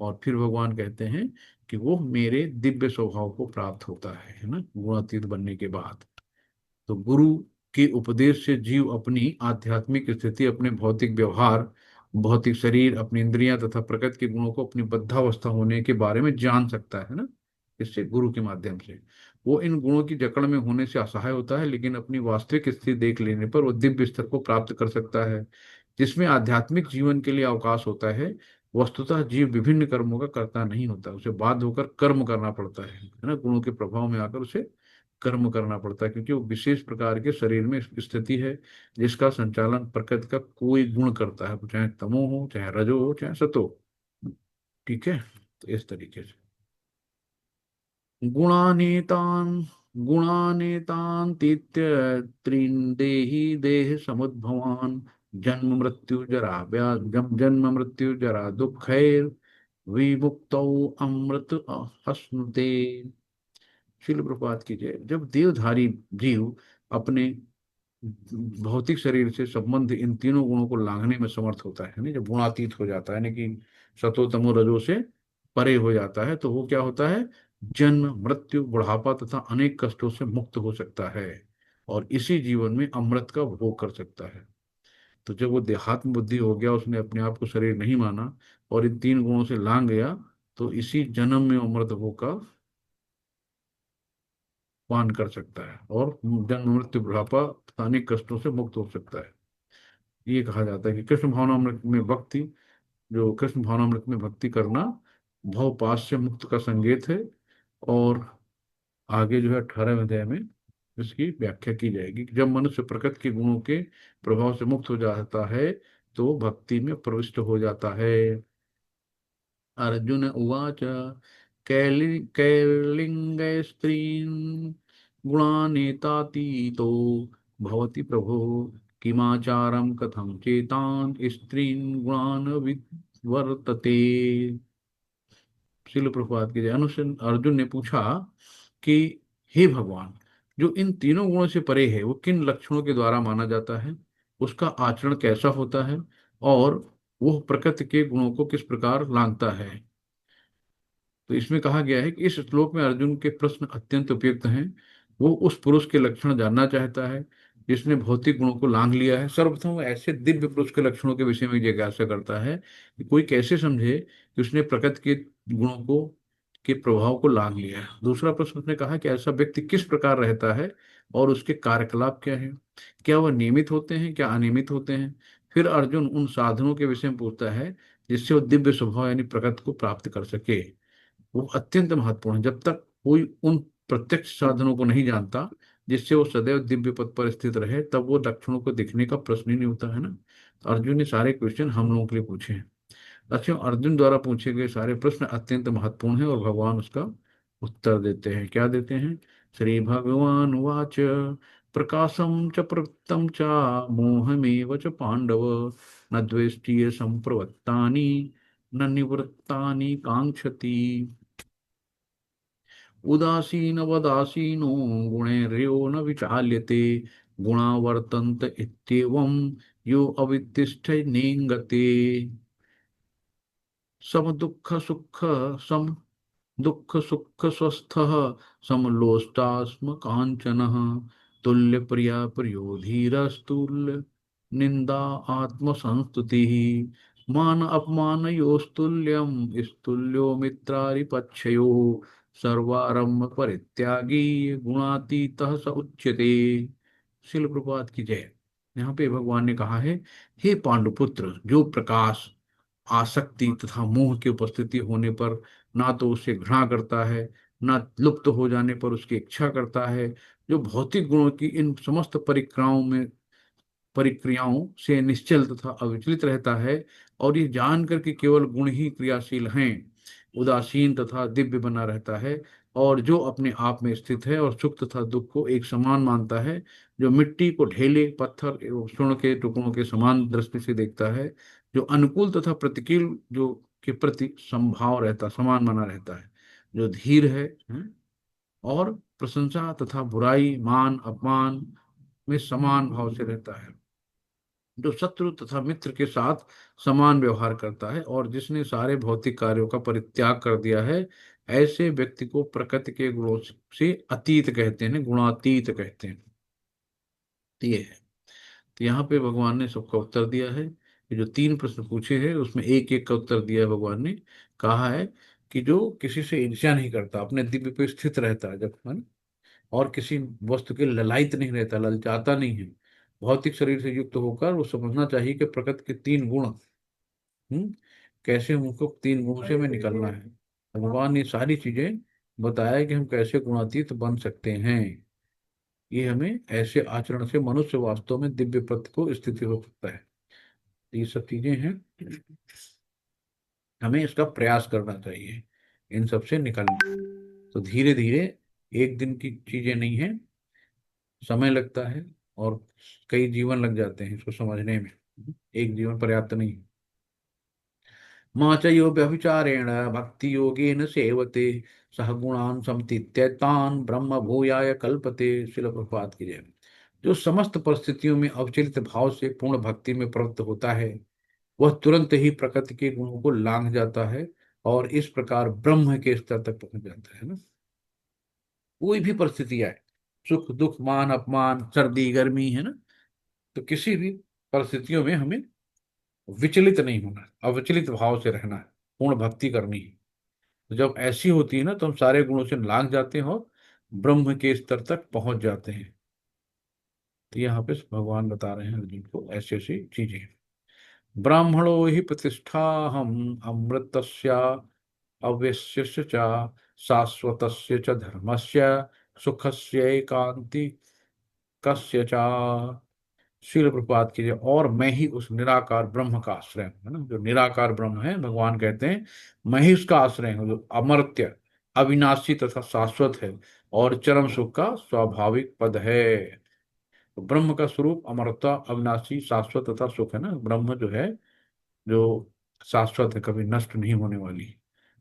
और फिर भगवान कहते हैं कि वो मेरे दिव्य स्वभाव को प्राप्त होता है ना, गुणातीत बनने के बाद। तो गुरु के उपदेश से जीव अपनी आध्यात्मिक स्थिति, अपने भौतिक व्यवहार, भौतिक शरीर, अपनी इंद्रियां तथा प्रकृति के गुणों को अपनी बद्धावस्था होने के बारे में जान सकता है ना। इससे गुरु के माध्यम से वो इन गुणों की जकड़ में होने से असहाय होता है, लेकिन अपनी वास्तविक स्थिति देख लेने पर वो दिव्य स्तर को प्राप्त कर सकता है, जिसमें आध्यात्मिक जीवन के लिए अवकाश होता है। वस्तुतः जीव विभिन्न कर्मों का कर्ता नहीं होता, उसे बाध्य होकर कर्म करना पड़ता है ना, गुणों के प्रभाव में आकर उसे कर्म करना पड़ता है, क्योंकि वो विशेष प्रकार के शरीर में स्थिति है जिसका संचालन प्रकृति का कोई गुण करता है, चाहे तमो हो, चाहे रजो हो, चाहे सतो। ठीक है, तो इस तरीके से गुणानेतान गुणानेतान तीत्य त्रीन देहि देह समुद्भवान, जन्म मृत्यु जरा जन्म मृत्यु जरा दुखैर विमुक्तौ अमृत अश्नुते। शिल प्रपात कीजिए। जब देवधारी जीव अपने भौतिक शरीर से संबंध इन तीनों गुणों को लांघने में समर्थ होता है ना, जब गुणातीत हो जाता है, यानी कि सतो तमो रजो से परे हो जाता है, तो वो क्या होता है, जन्म मृत्यु बुढ़ापा तथा अनेक कष्टों से मुक्त हो सकता है, और इसी जीवन में अमृत का भोग कर सकता है। तो जब वो देहात्म बुद्धि हो गया, उसने अपने आप को शरीर नहीं माना और इन तीन गुणों से लांग गया, तो इसी जन्म में अमृत भोग का पान कर सकता है, और जन्म मृत्यु बुढ़ापा तथा अनेक कष्टों से मुक्त हो सकता है। ये कहा जाता है कि कृष्ण भावनामृत में भक्ति, जो कृष्ण भावनामृत में भक्ति करना भवपाश से मुक्त का संकेत है। और आगे जो है 18वें अध्याय में इसकी व्याख्या की जाएगी कि जब मनुष्य प्रकृति के गुणों के प्रभाव से मुक्त हो जाता है तो भक्ति में प्रविष्ट हो जाता है। अर्जुन उवाच कैर्लिङ्गै स्त्रीन् गुणानेतातीतो भवति प्रभो, किमाचारं कथं चेतान् स्त्रीन् गुणान् विवर्तते। शिल प्रभुपाद के अनुसार अर्जुन ने पूछा कि हे भगवान, जो इन तीनों गुणों से परे है वो किन लक्षणों के द्वारा माना जाता है, उसका आचरण कैसा होता है, और वो प्रकृति के गुणों को किस प्रकार लांघता है। तो इसमें कहा गया है कि इस श्लोक में अर्जुन के प्रश्न अत्यंत उपयुक्त हैं। वो उस पुरुष के लक्षण जानना चाहता है जिसने भौतिक गुणों को लांघ लिया है। सर्वप्रथम वो ऐसे दिव्य पुरुष के लक्षणों के विषय में जिज्ञासा करता है कि कोई कैसे समझे कि उसने प्रकृति के गुणों को के प्रभाव को लांघ लिया है। दूसरा प्रश्न उसने कहा कि ऐसा व्यक्ति किस प्रकार रहता है और उसके कार्यकलाप क्या है, क्या वह नियमित होते हैं, क्या अनियमित होते हैं। फिर अर्जुन उन साधनों के विषय में पूछता है जिससे वो दिव्य स्वभाव यानी प्रकृति को प्राप्त कर सके। वो अत्यंत महत्वपूर्ण है। जब तक कोई उन प्रत्यक्ष साधनों को नहीं जानता, जिससे वो सदैव दिव्य पद पर स्थित रहे, तब वो दक्षिणों को दिखने का प्रश्न ही नहीं होता है ना। तो अर्जुन ने सारे क्वेश्चन हम लोगों के लिए पूछे हैं। दक्षिण अर्जुन द्वारा पूछे गए सारे प्रश्न अत्यंत महत्वपूर्ण हैं और भगवान उसका उत्तर देते हैं। क्या देते हैं? श्री भगवान उवाच प्रकाशम च प्रवृत्तं च मोहमेव च पांडव न द्वेष्टिय संप्रवृत्तानि न निवृत्तानि कांक्षति उदासीनवदासीनो गुणैर्यो न विचाल्यते गुणा वर्तन्त इत्येवं यो अवितिष्ठ नेङ्गते सम दुःख सुख सम दुःख सुख स्वस्थः समलोष्टास्म काञ्चनः तुल्य प्रिया प्रियो धीरस्तुल्य निंदा आत्मसंस्तुतिः मान अपमानयोस्तुल्यं स्तुल्यो मित्रारिपक्षयोः सर्वारंभ परित्यागी गुणातीतः स उच्यते। शिल प्रपात की जय। यहाँ पे भगवान ने कहा है, हे पांडुपुत्र, जो प्रकाश आसक्ति तथा मोह की उपस्थिति होने पर ना तो उसे घृणा करता है, ना लुप्त हो जाने पर उसकी इच्छा करता है, जो भौतिक गुणों की इन समस्त परिक्रियाओं से निश्चल तथा अविचलित रहता है, और ये जानकर कि केवल गुण ही क्रियाशील हैं, उदासीन तथा दिव्य बना रहता है, और जो अपने आप में स्थित है और सुख तथा दुख को एक समान मानता है, जो मिट्टी को ढेले पत्थर एवं स्वर्ण के टुकड़ों के समान दृष्टि से देखता है, जो अनुकूल तथा प्रतिकूल जो के प्रति समभाव रहता समान बना रहता है, जो धीर है, और प्रशंसा तथा बुराई मान अपमान में समान भाव से रहता है, जो शत्रु तथा मित्र के साथ समान व्यवहार करता है, और जिसने सारे भौतिक कार्यों का परित्याग कर दिया है, ऐसे व्यक्ति को प्रकृति के गुणों से अतीत कहते हैं, गुणातीत कहते हैं। तो ये है। तो यहाँ पे भगवान ने सबका उत्तर दिया है। ये जो तीन प्रश्न पूछे हैं उसमें एक एक का उत्तर दिया है भगवान ने। कहा है कि जो किसी से ईर्ष्या नहीं करता, अपने दिव्य पे स्थित रहता है जब, है ना, और किसी वस्तु के ललायत नहीं रहता, ललचाता नहीं है, भौतिक शरीर से युक्त होकर वो समझना चाहिए कि प्रकृति के तीन गुण, कैसे उनको तीन गुणों से हमें निकलना है। भगवान ने सारी चीजें बताया कि हम कैसे गुणातीत बन सकते हैं। ये हमें ऐसे आचरण से मनुष्य वास्तव में दिव्य पथ को स्थिति हो सकता है। ये सब चीजें हैं, हमें इसका प्रयास करना चाहिए इन सब से निकलने। तो धीरे धीरे, एक दिन की चीजें नहीं है, समय लगता है, और कई जीवन लग जाते हैं इसको समझने में। एक जीवन पर्याप्त नहीं। माँ च यो व्यभिचारेण भक्ति योगेन सेवते सह गुणान समतीत्यैतान ब्रह्म भूयाय कल्पते। शिल प्रभुपाद की जय। जो समस्त परिस्थितियों में अविचलित भाव से पूर्ण भक्ति में प्रवृत्त होता है, वह तुरंत ही प्रकृति के गुणों को लांघ जाता है, और इस प्रकार ब्रह्म के स्तर तक पहुंच जाता है ना। कोई भी परिस्थिति आए, सुख दुख मान अपमान सर्दी गर्मी, है ना, तो किसी भी परिस्थितियों में हमें विचलित नहीं होना है, अविचलित भाव से रहना है, पूर्ण भक्ति करनी है। तो जब ऐसी होती है ना, तो हम सारे गुणों से लांघ जाते हैं और ब्रह्म के स्तर तक पहुंच जाते हैं। तो यहाँ पे भगवान बता रहे हैं अर्जुन को ऐसी ऐसी चीजें। ब्राह्मणो ही प्रतिष्ठा हम अमृतस्य अव्यस्यस्य च शाश्वतस्य च धर्मस्य सुखस्य एकांति कस्य च। शील प्रपात कीजिए। और मैं ही उस निराकार ब्रह्म का आश्रय हूं, है ना, जो निराकार ब्रह्म है, भगवान कहते हैं मैं ही उसका आश्रय हूँ, जो अमर्त्य अविनाशी तथा शाश्वत है, और चरम सुख का स्वाभाविक पद है। तो ब्रह्म का स्वरूप अमरता अविनाशी शाश्वत तथा सुख है ना। ब्रह्म जो है, जो शाश्वत है, कभी नष्ट नहीं होने वाली।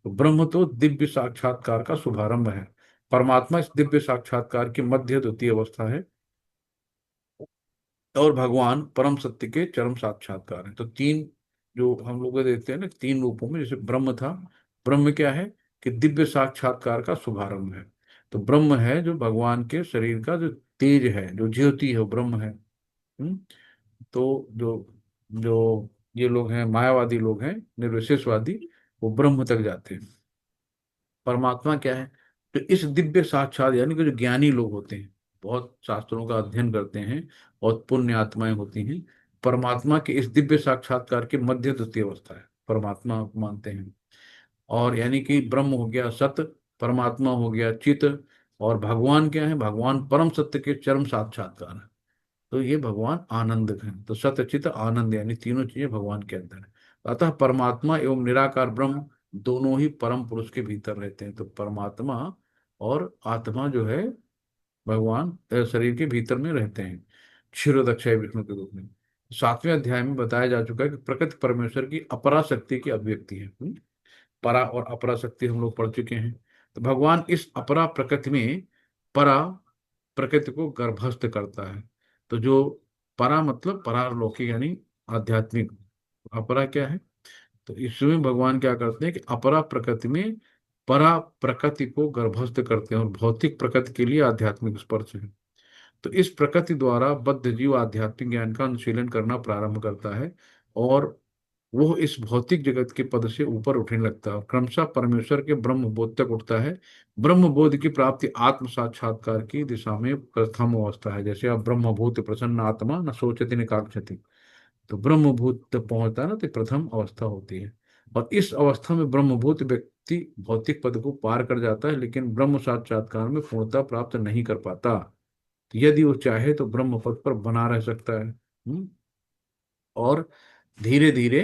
तो ब्रह्म तो दिव्य साक्षात्कार का शुभारंभ है। परमात्मा इस दिव्य साक्षात्कार की मध्य द्वितीय अवस्था है, और भगवान परम सत्य के चरम साक्षात्कार है। तो तीन जो हम लोग देखते हैं ना, तीन रूपों में, जैसे ब्रह्म था, ब्रह्म क्या है कि दिव्य साक्षात्कार का शुभारंभ है। तो ब्रह्म है जो भगवान के शरीर का जो तेज है, जो ज्योति है, वो ब्रह्म है। हम्म? तो जो जो ये लोग हैं, मायावादी लोग हैं, निर्विशेषवादी, वो ब्रह्म तक जाते हैं। परमात्मा क्या है? तो इस दिव्य साक्षात, यानी कि जो ज्ञानी लोग होते हैं, बहुत शास्त्रों का अध्ययन करते हैं, और पुण्य आत्माएं होती हैं, परमात्मा के इस दिव्य साक्षात्कार के मध्य द्वितीय अवस्था है, परमात्मा मानते हैं। और यानी कि ब्रह्म हो गया सत, परमात्मा हो गया चित, और भगवान क्या है? भगवान परम सत्य के चरम साक्षात्कार है। तो ये भगवान आनंद है। तो सत्य चित आनंद यानी तीनों चीजें भगवान के अंदर है। अतः परमात्मा एवं निराकार ब्रह्म दोनों ही परम पुरुष के भीतर रहते हैं। तो परमात्मा और आत्मा जो है भगवान शरीर के भीतर में रहते हैं, क्षीरोदक्षय विष्णु के रूप में। 7वें अध्याय में बताया जा चुका है कि प्रकृति परमेश्वर की अपरा शक्ति की अभिव्यक्ति है। परा और अपरा शक्ति हम लोग पढ़ चुके हैं। तो भगवान इस अपरा प्रकृति में परा प्रकृति को गर्भस्थ करता है। तो जो परा मतलब परारलौकिक यानी आध्यात्मिक, अपरा क्या है? तो इसमें भगवान क्या करते हैं कि अपरा प्रकृति में परा प्रकृति को गर्भस्थ करते हैं और भौतिक प्रकृति के लिए आध्यात्मिक स्पर्श है। तो इस प्रकृति द्वारा बद्ध जीव आध्यात्मिक ज्ञान का अनुशीलन करना प्रारंभ करता है और वो इस भौतिक जगत के पद से ऊपर उठने लगता है और क्रमशः परमेश्वर के ब्रह्म बोध तक उठता है। ब्रह्म बोध की प्राप्ति आत्म साक्षात्कार की दिशा में प्रथम अवस्था है। जैसे आप ब्रह्मभूत प्रसन्न आत्मा न सोचती न कांक्षति, तो ब्रह्मभूत तक पहुंचता है ना, तो प्रथम अवस्था होती है। और इस अवस्था में ब्रह्मभूत व्यक्ति भौतिक पद को पार कर जाता है, लेकिन ब्रह्म साक्षात्कार में पूर्णता प्राप्त नहीं कर पाता। यदि वो चाहे तो ब्रह्म पद पर बना रह सकता है। और धीरे धीरे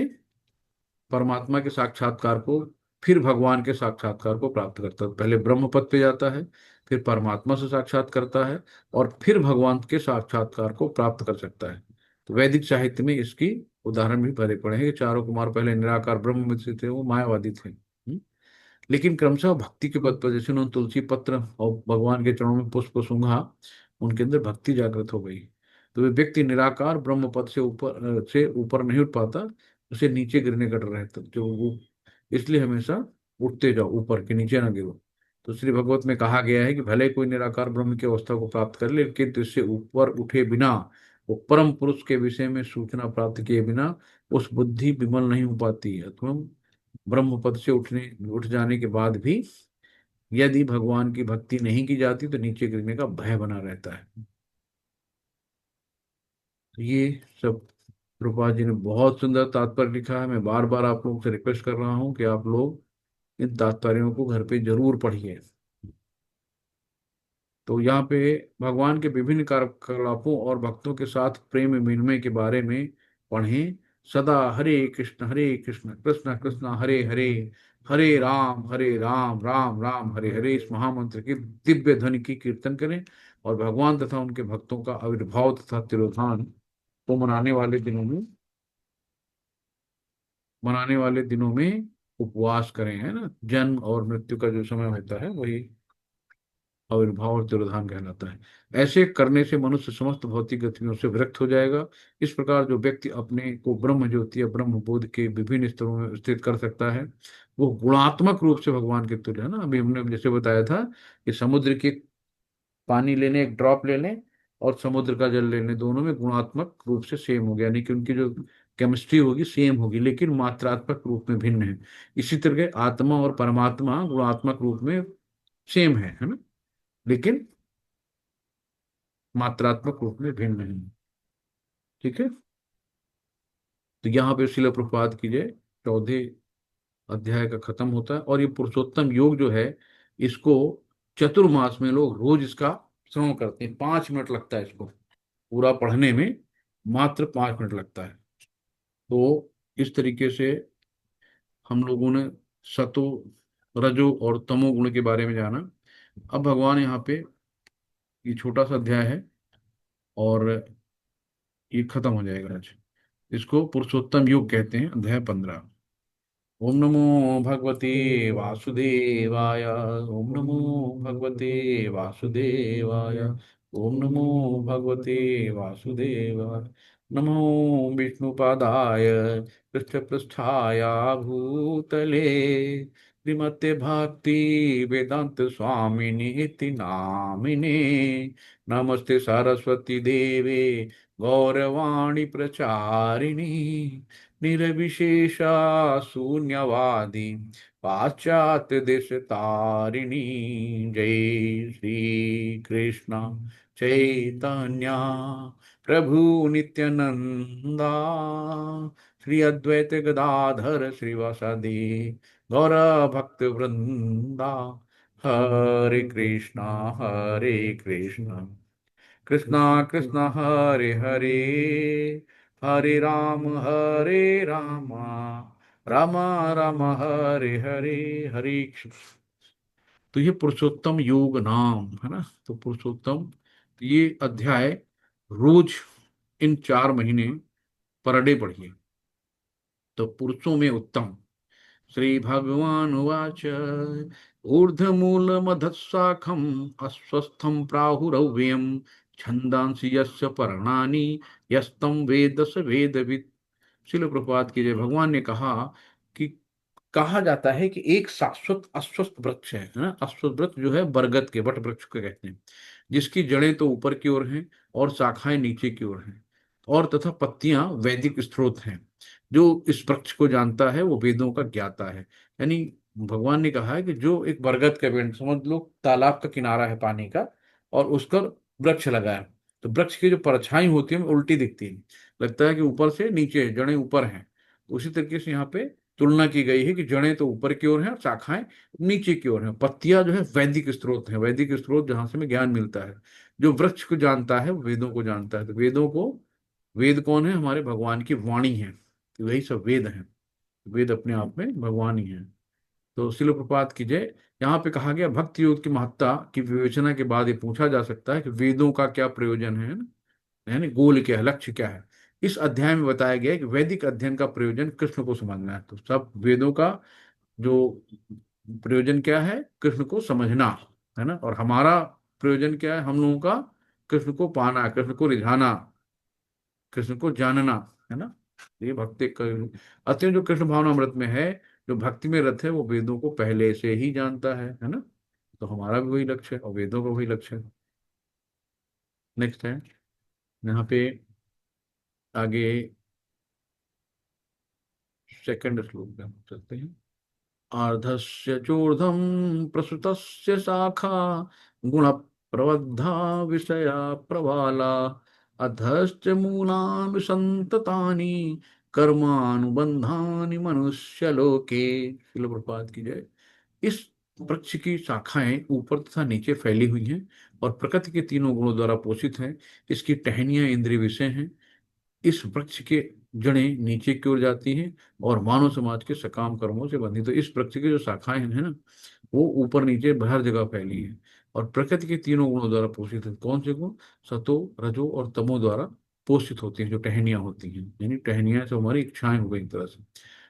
परमात्मा के साक्षात्कार को, फिर भगवान के साक्षात्कार को प्राप्त करता है। पहले ब्रह्म पद पे जाता है, फिर परमात्मा से साक्षात करता है और फिर भगवान के साक्षात्कार को प्राप्त कर सकता है। तो वैदिक साहित्य में इसकी उदाहरण भी भरे पड़े हैं कि चारों कुमार पहले निराकार ब्रह्म में से थे, वो मायावादी थे। लेकिन क्रमशः भक्ति के पद पर, जैसे उन्होंने तुलसी पत्र और भगवान के चरणों में पुष्प सूंघा, उनके अंदर भक्ति जागृत हो गई। तो वे व्यक्ति निराकार ब्रह्म पद से ऊपर नहीं उठ पाता, उसे नीचे गिरने का डर रहता जो वो, इसलिए हमेशा उठते जाओ ऊपर, के नीचे ना गिरो। तो श्री भगवत में कहा गया है कि भले कोई निराकार ब्रह्म की अवस्था को प्राप्त कर ले, लेकिन तो इससे ऊपर उठे बिना, वो परम पुरुष के विषय में सूचना प्राप्त किए बिना उस बुद्धि विमल नहीं हो पाती है। तो ब्रह्म पद से उठ जाने के बाद भी यदि भगवान की भक्ति नहीं की जाती तो नीचे गिरने का भय बना रहता है। तो ये सब प्रभुपाद जी ने बहुत सुंदर तात्पर्य लिखा है। मैं बार बार आप लोगों से रिक्वेस्ट कर रहा हूँ कि आप लोग इन तात्पर्यों को घर पे जरूर पढ़िए। तो यहाँ पे भगवान के विभिन्न कार्यकलापों और भक्तों के साथ प्रेम विनिमय के बारे में पढ़ें। सदा हरे कृष्ण कृष्ण कृष्ण हरे हरे, हरे राम राम राम हरे हरे, इस महामंत्र की दिव्य ध्वनि की कीर्तन करें और भगवान तथा उनके भक्तों का आविर्भाव तथा तिरोधान को मनाने वाले दिनों में उपवास करें, है ना। जन्म और मृत्यु का जो समय होता है वही आविर्भाव और तिरोधान कहलाता है। ऐसे करने से मनुष्य समस्त भौतिक गतियों से विरक्त हो जाएगा। इस प्रकार जो व्यक्ति अपने को ब्रह्म ज्योति या ब्रह्म बोध के विभिन्न स्तरों में स्थित कर सकता है, वो गुणात्मक रूप से भगवान के तुल्य है ना। अभी हमने जैसे बताया था कि समुद्र के पानी लेने, एक ड्रॉप ले लें और समुद्र का जल ले लें, दोनों में गुणात्मक रूप से सेम हो गया, यानी कि उनकी जो केमिस्ट्री होगी सेम होगी, लेकिन मात्रात्मक रूप में भिन्न है। इसी तरह आत्मा और परमात्मा गुणात्मक रूप में सेम है ना, लेकिन मात्रात्मक रूप में भिन्न है। ठीक है। तो यहाँ पे शिला प्रभुपाद की जय 14 अध्याय का खत्म होता है। और ये पुरुषोत्तम योग जो है, इसको चतुर्मास में लोग रोज इसका श्रवण करते हैं। 5 मिनट लगता है इसको पूरा पढ़ने में, मात्र 5 मिनट लगता है। तो इस तरीके से हम लोगों ने सतो, रजो और तमो गुण के बारे में जाना। अब भगवान यहाँ पे, ये छोटा सा अध्याय है और ये खत्म हो जाएगा आज। इसको पुरुषोत्तम योग कहते हैं, अध्याय 15। ओम नमो भगवते वासुदेवाय, ओम नमो भगवते वासुदेवाय, ओम नमो भगवते वासुदेवाय। नमो विष्णुपादाय पृष्ठपृष्ठाय भूतले, श्रीमते भक्ति वेदांत स्वामिनि इति नामिने। नमस्ते सरस्वती देवे गौरवाणी प्रचारिणी, निर्विशेषा शून्यवादी पाश्चात्य देश तारिणी। जय श्री कृष्ण चैतन्य प्रभु नित्यानंदा, श्री अद्वैत गदाधर श्रीवासादि गौर भक्त वृंदा। हरे कृष्णा कृष्णा कृष्णा हरे हरे हरे राम राम राम हरे हरे। हरे कृष्ण। तो ये पुरुषोत्तम योग नाम है ना। तो पुरुषोत्तम, तो ये अध्याय रोज इन 4 महीने पर डे पढ़िए। तो पुरुषों में उत्तम, श्री भगवान उवाच ऊर्ध्वमूलमधःशाखम् अस्वस्थं प्राहुरव्ययम् छन्दांसि यस्य पर्णानि यस्तं वेद स वेदवित्। शिल प्रभुपाद की जय। भगवान ने कहा कि कहा जाता है कि एक शाश्वत अश्वत्थ वृक्ष है ना। अश्वत्थ वृक्ष जो है बरगद के वट वृक्ष को कहते हैं, जिसकी जड़ें तो ऊपर की ओर हैं और शाखाएं नीचे की ओर हैं, और तथा पत्तियां वैदिक स्रोत हैं। जो इस वृक्ष को जानता है वो वेदों का ज्ञाता है। यानी भगवान ने कहा है कि जो एक बरगद का पेड़, समझ लो तालाब का किनारा है पानी का, और उस पर वृक्ष लगा है, तो वृक्ष की जो परछाई होती है वो उल्टी दिखती है, लगता है कि ऊपर से नीचे जड़ें ऊपर हैं। तो उसी तरीके से यहाँ पे तुलना की गई है कि जड़ें तो ऊपर की ओर हैं और शाखाएं नीचे की ओर हैं। पत्तियां जो है वैदिक स्रोत हैं, वैदिक स्रोत जहां से हमें ज्ञान मिलता है। जो वृक्ष को जानता है वो वेदों को जानता है। तो वेदों को, वेद कौन है? हमारे भगवान की वाणी है। तो यही सब वेद हैं। वेद अपने आप में भगवान ही है। तो शिल प्रपात की जय। यहाँ पे कहा गया भक्ति योग की महत्ता की विवेचना के बाद ये पूछा जा सकता है कि वेदों का क्या प्रयोजन है ना, यानी गोल क्या है, लक्ष्य क्या है। इस अध्याय में बताया गया है कि वैदिक अध्ययन का प्रयोजन कृष्ण को समझना है। तो सब वेदों का जो प्रयोजन क्या है? कृष्ण को समझना है ना। और हमारा प्रयोजन क्या है हम लोगों का? कृष्ण को पाना, कृष्ण को रिझाना, कृष्ण को जानना है ना। ये भक्ति अत्यंत जो कृष्ण भावनामृत में है, जो भक्ति में रत है, वो वेदों को पहले से ही जानता है ना। तो हमारा भी वही लक्ष्य है और वेदों का वही लक्ष्य है। नेक्स्ट है यहाँ पे आगे सेकंड श्लोक में हम चलते हैं। आर्धस्य चोर्धम प्रसुतस्य शाखा गुण प्रबद्धा विषया प्रवाला अधश्च मूलानि संततानि कर्मानुबंधानि मनुष्य लोके। शिल प्रपात की जय। इस वृक्ष की शाखाएं ऊपर तथा नीचे फैली हुई हैं और प्रकृति के तीनों गुणों द्वारा पोषित हैं। इसकी टहनियां इंद्रिय विषय हैं। इस वृक्ष के जड़ें नीचे की ओर जाती हैं और मानव समाज के सकाम कर्मों से बंधी। तो इस वृक्ष की जो शाखाएं हैं ना, वो ऊपर नीचे हर जगह फैली है और प्रकृति के तीनों गुणों द्वारा पोषित है। कौन से गुण? सतो, रजो और तमो द्वारा पोषित होती हैं। जो टहनियां होती हैं, यानी टहनियां से हमारी इच्छाएं हो गई एक तरह से।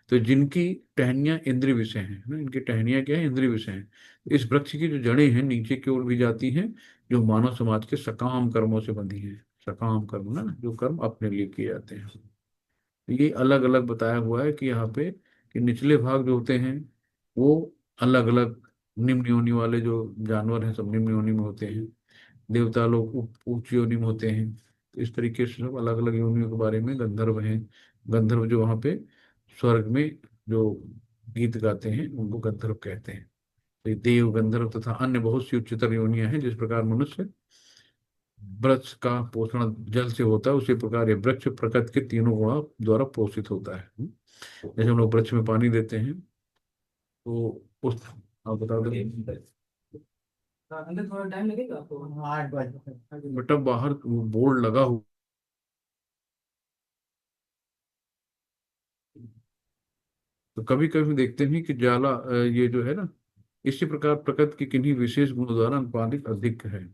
तो जिनकी टहनियां इंद्रिय विषय हैं ना, इनकी टहनियां क्या है? इंद्रिय विषय हैं। इस वृक्ष की जो जड़ें हैं नीचे की ओर भी जाती हैं, जो मानव समाज के सकाम कर्मों से बंधी हैं। सकाम कर्म ना, जो कर्म अपने लिए किए जाते हैं। तो ये अलग अलग बताया हुआ है कि यहाँ पे कि निचले भाग जो होते हैं वो अलग अलग निम्न योनि वाले जो जानवर हैं सब निम्न योनि में होते हैं। देवता लोग उच्च योनि में होते हैं। तो इस तरीके से सब अलग अलग योनियों के बारे में गंधर्व हैं। गंधर्व जो वहाँ पे स्वर्ग में जो गीत गाते हैं उनको गंधर्व कहते हैं। तो ये देव, गंधर्व तथा अन्य बहुत सी उच्चतर योनियां हैं। जिस प्रकार मनुष्य वृक्ष का पोषण जल से होता है, उसी प्रकार ये वृक्ष प्रकृति के तीनों गुणों द्वारा पोषित होता है। जैसे हम लोग वृक्ष में पानी देते हैं तो उस, आप बता दो अंदर थोड़ा टाइम लगेगा आपको। हाँ, 8 बजे। बेटा बाहर बोर्ड लगा हुआ। तो कभी कभी देखते हैं कि ज्वाला ये जो है ना, इसी प्रकार प्रकृति के किन्हीं विशेष गुणों द्वारा अनुपादिक अधिक है।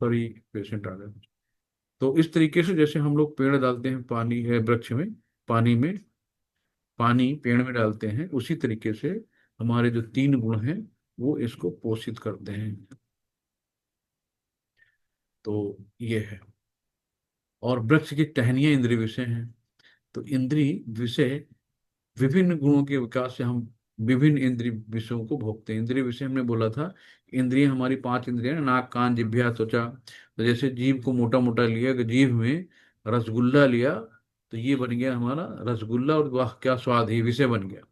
सॉरी, पेशेंट आ गए। तो इस तरीके से जैसे हम लोग पेड़ डालते हैं पानी है वृक्ष में, पानी में, पानी पेड़ में डालते हैं, उसी तरीके से हमारे जो 3 गुण हैं वो इसको पोषित करते हैं। तो ये है। और वृक्ष की टहनियां इंद्रिय विषय हैं। तो इंद्रिय विषय विभिन्न गुणों के विकास से हम विभिन्न इंद्रिय विषयों को भोगते हैं। इंद्रिय विषय हमने बोला था, इंद्रिय हमारी 5 इंद्रियां हैं, नाक कान जिह्वा त्वचा। तो जैसे जीभ को मोटा मोटा लिया कि जीभ में रसगुल्ला लिया, तो ये बन गया हमारा रसगुल्ला, और वाह क्या स्वाद, ये विषय बन गया।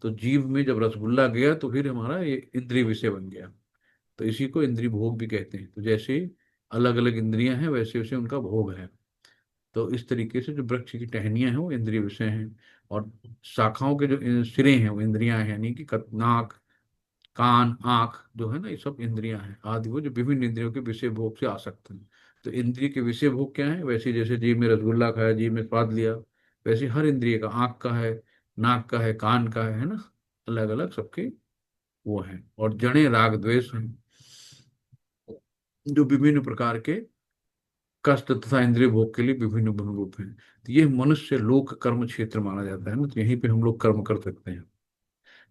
तो जीभ में जब रसगुल्ला गया तो फिर हमारा ये इंद्रिय विषय बन गया। तो इसी को इंद्रिय भोग भी कहते हैं। तो जैसे अलग अलग इंद्रियां हैं वैसे वैसे उनका भोग है। तो इस तरीके से जो वृक्ष की टहनियां हैं वो इंद्रिय विषय हैं, और शाखाओं के जो सिरे हैं वो इंद्रियां हैं, यानी कि नाक, कान, आंख जो है ना, ये सब इंद्रियां हैं आदि, वो जो विभिन्न इंद्रियों के विषय भोग से आसक्त हैं। तो इंद्रिय के विषय भोग क्या है? वैसे जैसे जीभ में रसगुल्ला खाया, जीभ में स्वाद लिया, वैसे हर इंद्रिय का, आंख का है, नाक का है, कान का है ना, अलग अलग सबके वो हैं। और जड़ें राग द्वेष हैं, जो विभिन्न प्रकार के कष्ट तथा इंद्रिय भोग के लिए विभिन्न गुण रूप हैं। तो ये मनुष्य लोक कर्म क्षेत्र माना जाता है ना, तो यहीं पे हम लोग कर्म कर सकते हैं।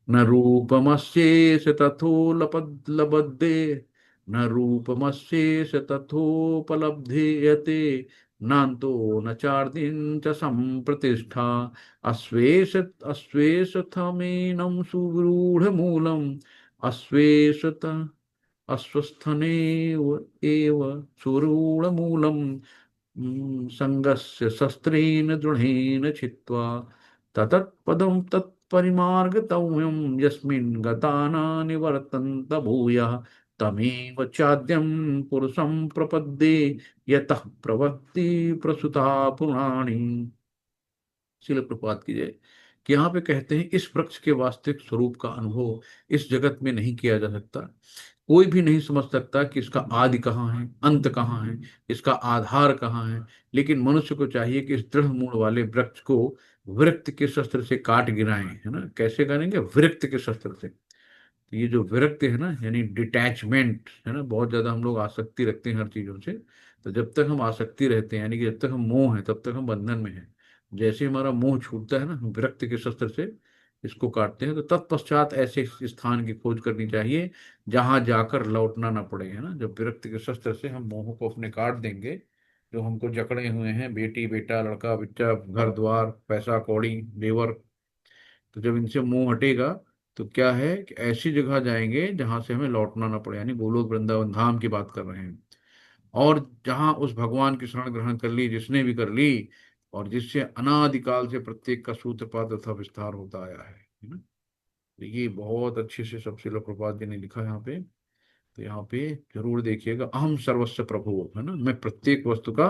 न रूपमस्येष तथोपलब्धे, न रूपमस्येष तथोपलब्धेयते, नान्तो न चार्दिन च संप्रतिष्ठा, अस्वेशथमेनं सुरूढ़मूलम्, अस्वेशत अस्वस्थनेव एव सुरूढ़मूलम्, संगस्य शस्त्रेण दृढेन छित्त्वा, ततत्पदं तत्परिमार्गतव्यं, यस्मिन् गता न निवर्तन्त भूयः, तमेव चाद्यं पुरुषं प्रपद्ये, यतः प्रवृत्ति प्रसुता पुराणी। शिल प्रपात की जय। कि यहाँ पे कहते हैं इस वृक्ष के वास्तविक स्वरूप का अनुभव इस जगत में नहीं किया जा सकता। कोई भी नहीं समझ सकता कि इसका आदि कहाँ है, अंत कहाँ है, इसका आधार कहाँ है। लेकिन मनुष्य को चाहिए कि इस दृढ़ मूल वाले वृक्ष को विरक्त के शस्त्र से काट गिराएं, है ना। कैसे करेंगे? विरक्त के शस्त्र से। तो ये जो विरक्त है ना, यानी डिटैचमेंट है ना, बहुत ज्यादा हम लोग आसक्ति रखते हैं हर चीजों से। तो जब तक हम आसक्ति रहते हैं, यानी कि जब तक हम मोह है, तब तक हम बंधन में हैं। जैसे ही हमारा मोह छूटता है ना, हम विरक्त के शस्त्र से इसको काटते हैं। तो तत्पश्चात ऐसे स्थान की खोज करनी चाहिए जहां जाकर लौटना ना पड़े, है ना। जब विरक्त के शस्त्र से हम मोह को अपने काट देंगे, जो हमको जकड़े हुए हैं, बेटी बेटा लड़का बच्चा घर द्वार पैसा कौड़ी देवर, तो जब इनसे मुंह हटेगा, तो क्या है कि ऐसी जगह जाएंगे जहां से हमें लौटना ना पड़े, यानी गोलोक वृंदावन धाम की बात कर रहे हैं। और जहां उस भगवान की शरण ग्रहण कर ली जिसने भी कर ली, और जिससे अनादिकाल से प्रत्येक का सूत्रपात तथा विस्तार होता आया है ना। तो ये बहुत अच्छे से सब श्रील प्रभुपाद जी ने लिखा है यहाँ पे। तो यहाँ पे जरूर देखिएगा, अहम सर्वस्व प्रभु, है ना, मैं प्रत्येक वस्तु का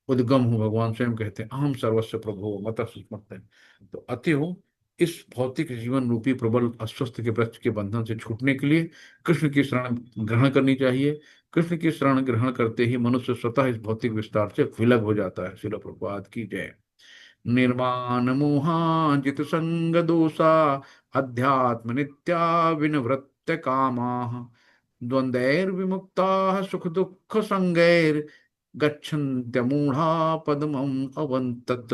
उद्गम हूँ। भगवान स्वयं कहते हैं अहम सर्वस्व प्रभु मत सुस्मत है। तो अतएव इस भौतिक जीवन रूपी प्रबल अस्वस्थ के वृक्ष के बंधन से छूटने के लिए कृष्ण की शरण ग्रहण करनी चाहिए। कृष्ण की शरण ग्रहण करते ही मनुष्य स्वतः इस भौतिक विस्तार से विलग हो जाता है। श्रील प्रभुपाद की जय। निर्माण मोहाजित संग दोषा, अध्यात्म नित्या विनिवृत्त कामा, द्वंद्वैर विमुक्ता सुख दुख संगैर, गच्छन्त्यमूढ़ा पद्मम् अवन्तत।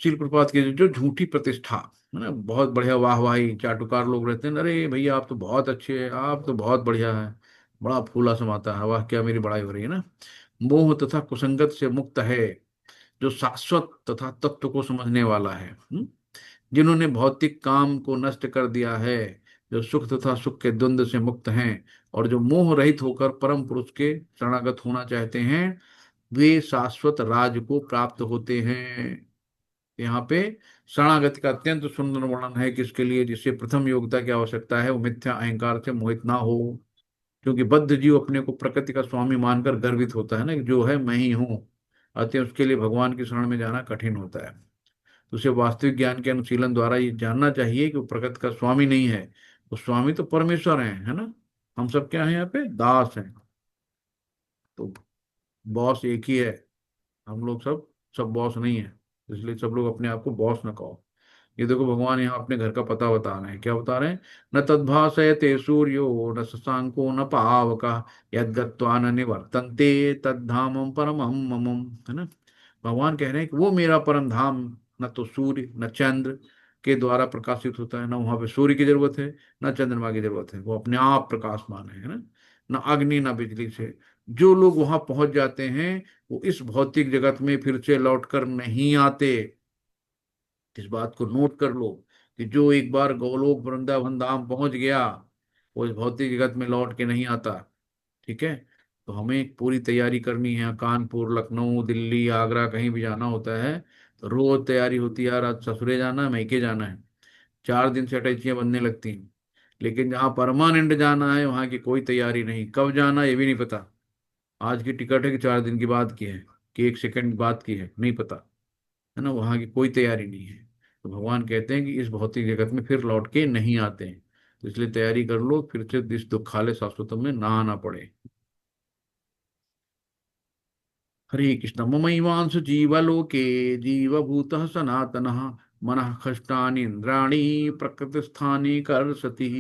शिल प्रपात की जो झूठी प्रतिष्ठा है ना, बहुत बढ़िया वाहवाही चाटुकार लोग रहते हैं, अरे भैया आप तो बहुत अच्छे हैं, आप तो बहुत बढ़िया है, बड़ा फूला समाता है, वाह क्या मेरी बड़ाई हो रही है ना। मोह तथा कुसंगत से मुक्त है जो शाश्वत तथा तत्व को समझने वाला है, जिन्होंने भौतिक काम को नष्ट कर दिया है, जो सुख तथा सुख के द्वंद्व से मुक्त हैं, और जो मोह रहित होकर परम पुरुष के शरणागत होना चाहते हैं, वे शाश्वत राज को प्राप्त होते हैं। यहाँ पे शरणागति का अत्यंत सुंदर वर्णन है, किसके लिए? जिससे प्रथम योग्यता की आवश्यकता है, वो मिथ्या अहंकार से मोहित ना हो। क्योंकि बद्ध जीव अपने को प्रकृति का स्वामी मानकर गर्वित होता है ना, कि जो है मैं ही हूँ। अतः उसके लिए भगवान की शरण में जाना कठिन होता है। तो उसे वास्तविक ज्ञान के अनुशीलन द्वारा ये जानना चाहिए कि वो प्रकृति का स्वामी नहीं है, वो स्वामी तो परमेश्वर है ना। हम सब क्या है यहाँ पे? दास हैं। तो बॉस एक ही है, हम लोग सब बॉस नहीं है। इसलिए सब लोग अपने आप को बॉस ना कहो। ये देखो भगवान यहाँ अपने घर का पता बता रहे हैं, क्या बता रहे हैं? न तद्भासयते सूर्यो न शशांको न पावका, यद्गत्वा न निवर्तन्ते तद्धामं परमं मम, है ना। भगवान कह रहे हैं कि वो मेरा परम धाम, न तो सूर्य न चंद्र के द्वारा प्रकाशित होता है, न वहां पे सूर्य की जरूरत है, न चंद्रमा की जरूरत है, वो अपने आप प्रकाशमान है ना। न अग्नि न बिजली से। जो लोग वहां पहुंच जाते हैं, वो इस भौतिक जगत में फिर से लौट कर नहीं आते। इस बात को नोट कर लो कि जो एक बार गोलोक वृंदावन धाम पहुंच गया, वो इस भौतिक जगत में लौट के नहीं आता। ठीक है। तो हमें पूरी तैयारी करनी है। कानपुर, लखनऊ, दिल्ली, आगरा कहीं भी जाना होता है, तो रोज तैयारी होती है, यार आज ससुरे जाना है, मैके जाना है। 4 दिन से अटैचियां बनने लगती हैं। लेकिन जहाँ परमानेंट जाना है, वहां की कोई तैयारी नहीं, कब जाना ये भी नहीं पता। आज की टिकट है कि 4 दिन की बात की है, कि 1 सेकंड बाद की है, नहीं पता, है ना। वहां की कोई तैयारी नहीं है। तो भगवान कहते हैं कि इस भौतिक जगत में फिर लौट के नहीं आते हैं, तो इसलिए तैयारी कर लो, फिर से इस दुखालय शाश्वतम में ना आना पड़े। हरे कृष्ण। ममैवांश जीवलोके जीवभूत सनातन मन खष्टानि इंद्राणी प्रकृति स्थानी कर्षति।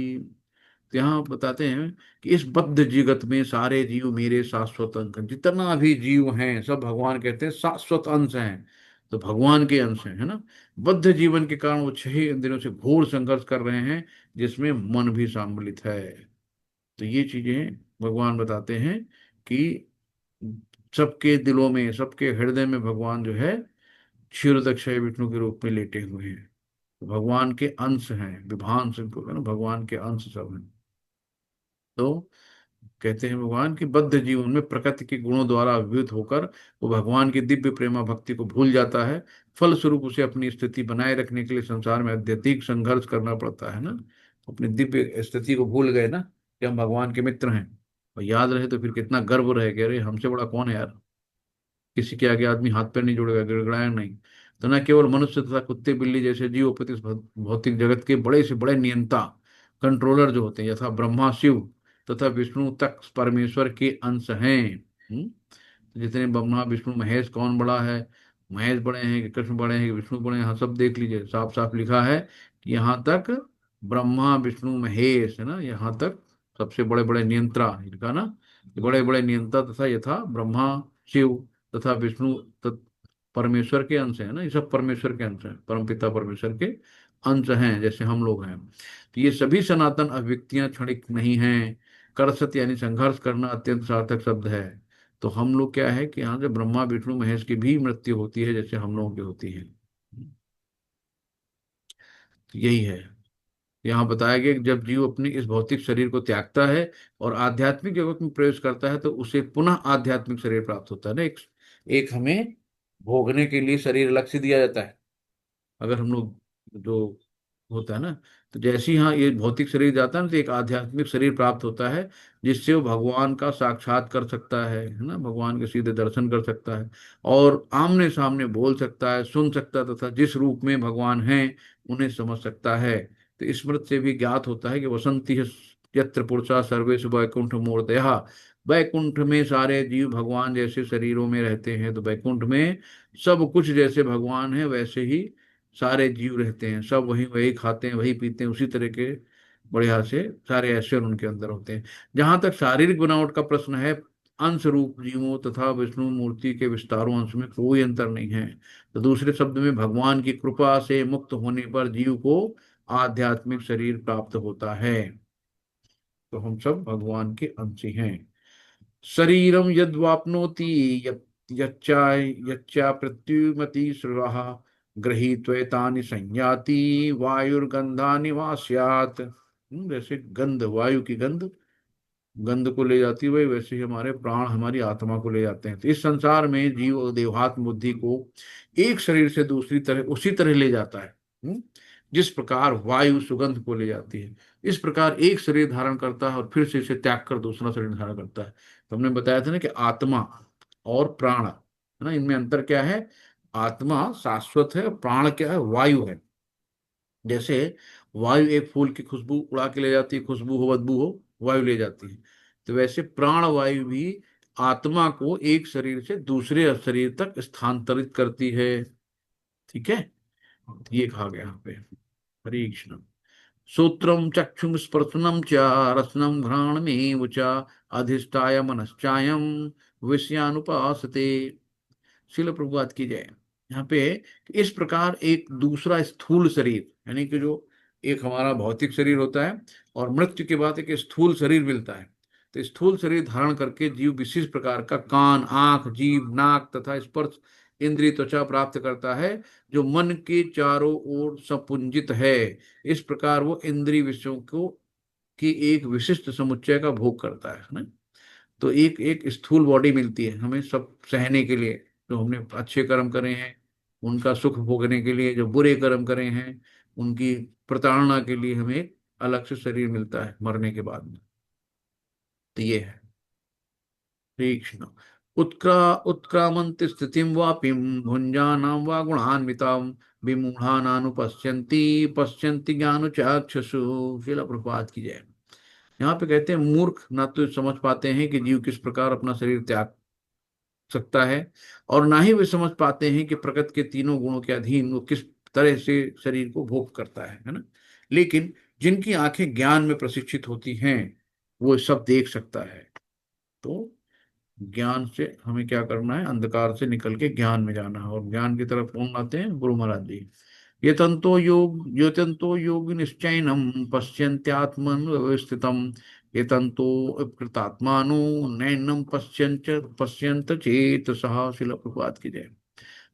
तो यहाँ बताते हैं कि इस बद्ध जगत में सारे जीव मेरे शाश्वत अंश हैं। जितना भी जीव हैं सब भगवान कहते हैं शाश्वत अंश हैं, तो भगवान के अंश हैं, है ना। बद्ध जीवन के कारण वो 6 इंद्रियों से घोर संघर्ष कर रहे हैं, जिसमें मन भी सम्मिलित है। तो ये चीजें भगवान बताते हैं कि सबके दिलों में, सबके हृदय में भगवान जो है क्षीरोदक्षय विष्णु के रूप में लेटे हुए हैं। तो भगवान के अंश हैं, विभान से इनको कहना, भगवान के अंश सब हैं। तो कहते हैं भगवान की बद्ध जीवन में प्रकृति के गुणों द्वारा अभिभूत होकर वो भगवान की दिव्य प्रेमा भक्ति को भूल जाता है। फल स्वरूप उसे अपनी स्थिति बनाए रखने के लिए संसार में अत्यधिक संघर्ष करना पड़ता है ना। अपनी दिव्य स्थिति को भूल गए ना कि हम भगवान के मित्र हैं, और याद रहे तो फिर कितना गर्व रहे कि अरे हमसे बड़ा कौन है यार। किसी के आगे आदमी हाथ पैर नहीं जोड़ेगा, गिड़गिड़ाया नहीं। तो न केवल मनुष्य तथा कुत्ते बिल्ली जैसे जीव अपितु इस भौतिक जगत के बड़े से बड़े नियंता, कंट्रोलर जो होते हैं, यथा ब्रह्मा शिव तथा विष्णु तक परमेश्वर के अंश हैं। जितने ब्रह्मा विष्णु महेश, कौन बड़ा है, महेश बड़े हैं कि कृष्ण बड़े हैं कि विष्णु बड़े हैं, यहाँ सब देख लीजिए, साफ साफ लिखा है कि यहाँ तक ब्रह्मा विष्णु महेश है ना, यहाँ तक सबसे बड़े बड़े नियंत्रा, इनका ना, बड़े बड़े नियंता तथा यथा ब्रह्मा शिव तथा विष्णु परमेश्वर के अंश है ना, ये सब परमेश्वर के अंश हैं, परमपिता परमेश्वर के अंश हैं, जैसे हम लोग हैं। तो ये सभी सनातन अभिव्यक्तियां क्षणिक नहीं हैं। करसत यानी संघर्ष करना अत्यंत सार्थक शब्द है। तो हम लोग क्या है कि यहाँ से ब्रह्मा विष्णु महेश की भी मृत्यु होती है जैसे हम लोगों की होती है। तो यही है, यहाँ बताया गया कि जब जीव अपने इस भौतिक शरीर को त्यागता है और आध्यात्मिक जगत में प्रवेश करता है तो उसे पुनः आध्यात्मिक शरीर प्राप्त होता है ना। एक एक हमें भोगने के लिए शरीर अलग से दिया जाता है, अगर हम लोग जो होता है ना। तो जैसे ही हाँ ये भौतिक शरीर जाता है ना, तो एक आध्यात्मिक शरीर प्राप्त होता है, जिससे वो भगवान का साक्षात कर सकता है ना, भगवान के सीधे दर्शन कर सकता है और आमने सामने बोल सकता है, सुन सकता है, तथा जिस रूप में भगवान है उन्हें समझ सकता है। तो स्मृति से भी ज्ञात होता है कि वसंती यत्र पुरुषा सर्वेषु वैकुंठ मूर्तयः। वैकुंठ में सारे जीव भगवान जैसे शरीरों में रहते हैं, तो वैकुंठ में सब कुछ जैसे भगवान है वैसे ही सारे जीव रहते हैं, सब वही वही खाते हैं, वही पीते हैं, उसी तरह के बढ़िया से सारे ऐश्वर्य उनके अंदर होते हैं। जहां तक शारीरिक बनावट का प्रश्न है, अंश रूप जीवों तथा विष्णु मूर्ति के विस्तारों अंश में कोई अंतर नहीं है। तो दूसरे शब्द में भगवान की कृपा से मुक्त होने पर जीव को आध्यात्मिक शरीर प्राप्त होता है। तो हम सब भगवान के अंश हैं। शरीरम यद्वाप्नोति यच्चा यच्चा पृथ्वीमति श्रुवः गृहीत्वैतानि संयाति वायुर्गंधानि वास्यात्। जैसे गंध, वायु की गंध गंध को ले जाती है, वही वैसे ही हमारे प्राण हमारी आत्मा को ले जाते हैं। तो इस संसार में जीव देहात्म बुद्धि को एक शरीर से दूसरी तरह उसी तरह ले जाता है। जिस प्रकार वायु सुगंध को ले जाती है, इस प्रकार एक शरीर धारण करता है और फिर से इसे त्याग कर दूसरा शरीर धारण करता है। तो हमने बताया था ना कि आत्मा और प्राण है ना, इनमें अंतर क्या है। आत्मा शाश्वत है, प्राण क्या है, वायु है। जैसे वायु एक फूल की खुशबू उड़ा के ले जाती है, खुशबू हो बदबू हो, वायु ले जाती है। तो वैसे प्राण वायु भी आत्मा को एक शरीर से दूसरे शरीर तक स्थानांतरित करती है। ठीक है, ये कहा गया यहाँ पे। हरे कृष्ण। श्रोत्रम चक्षुम स्पर्शनम च रसनम घ्राणमेव च अधिष्ठाय मनश्चायम विषयानुपासते। शिल प्रभुपाद की जय। यहाँ पे इस प्रकार एक दूसरा स्थूल शरीर, यानी कि जो एक हमारा भौतिक शरीर होता है और मृत्यु के बाद एक स्थूल शरीर मिलता है। तो स्थूल शरीर धारण करके जीव विशेष प्रकार का कान, आंख, जीभ, नाक तथा स्पर्श इंद्रिय त्वचा प्राप्त करता है, जो मन के चारों ओर सपुंजित है। इस प्रकार वो इंद्रिय विषयों को की एक विशिष्ट समुच्चय का भोग करता है ना। तो एक एक स्थूल बॉडी मिलती है हमें सब सहने के लिए, जो हमने अच्छे कर्म करे हैं उनका सुख भोगने के लिए, जो बुरे कर्म करे हैं उनकी प्रताड़ना के लिए हमें एक अलग से शरीर मिलता है मरने के बाद में। तो ये है। श्री कृष्ण। उत्क्रामन्ति स्थितिं वापिं भुञ्जानां वा गुणान्वितां विमूढानानुपश्यन्ति पश्यन्ति ज्ञानचक्षुषु। श्रील प्रभुपाद की जय। यहाँ पे कहते हैं मूर्ख ना तो समझ पाते हैं कि जीव किस प्रकार अपना शरीर त्याग सकता है, और ना ही वे समझ पाते हैं कि प्रकृति के तीनों गुणों के अधीन वो किस तरह से शरीर को भोग करता है ना। लेकिन जिनकी आंखें ज्ञान में प्रशिक्षित होती हैं वो सब देख सकता है। तो ज्ञान से हमें क्या करना है, अंधकार से निकल के ज्ञान में जाना है। और ज्ञान की तरफ कौन आते हैं, गुरु महाराज जी। ये तंतो योग निश्चयनम पश्यन्त्यात्मन व्यवस्थितम, ये तंतो कृतात्मानो नैनम पश्यन्त चेत सहा। शिल प्रभुपाद की जय।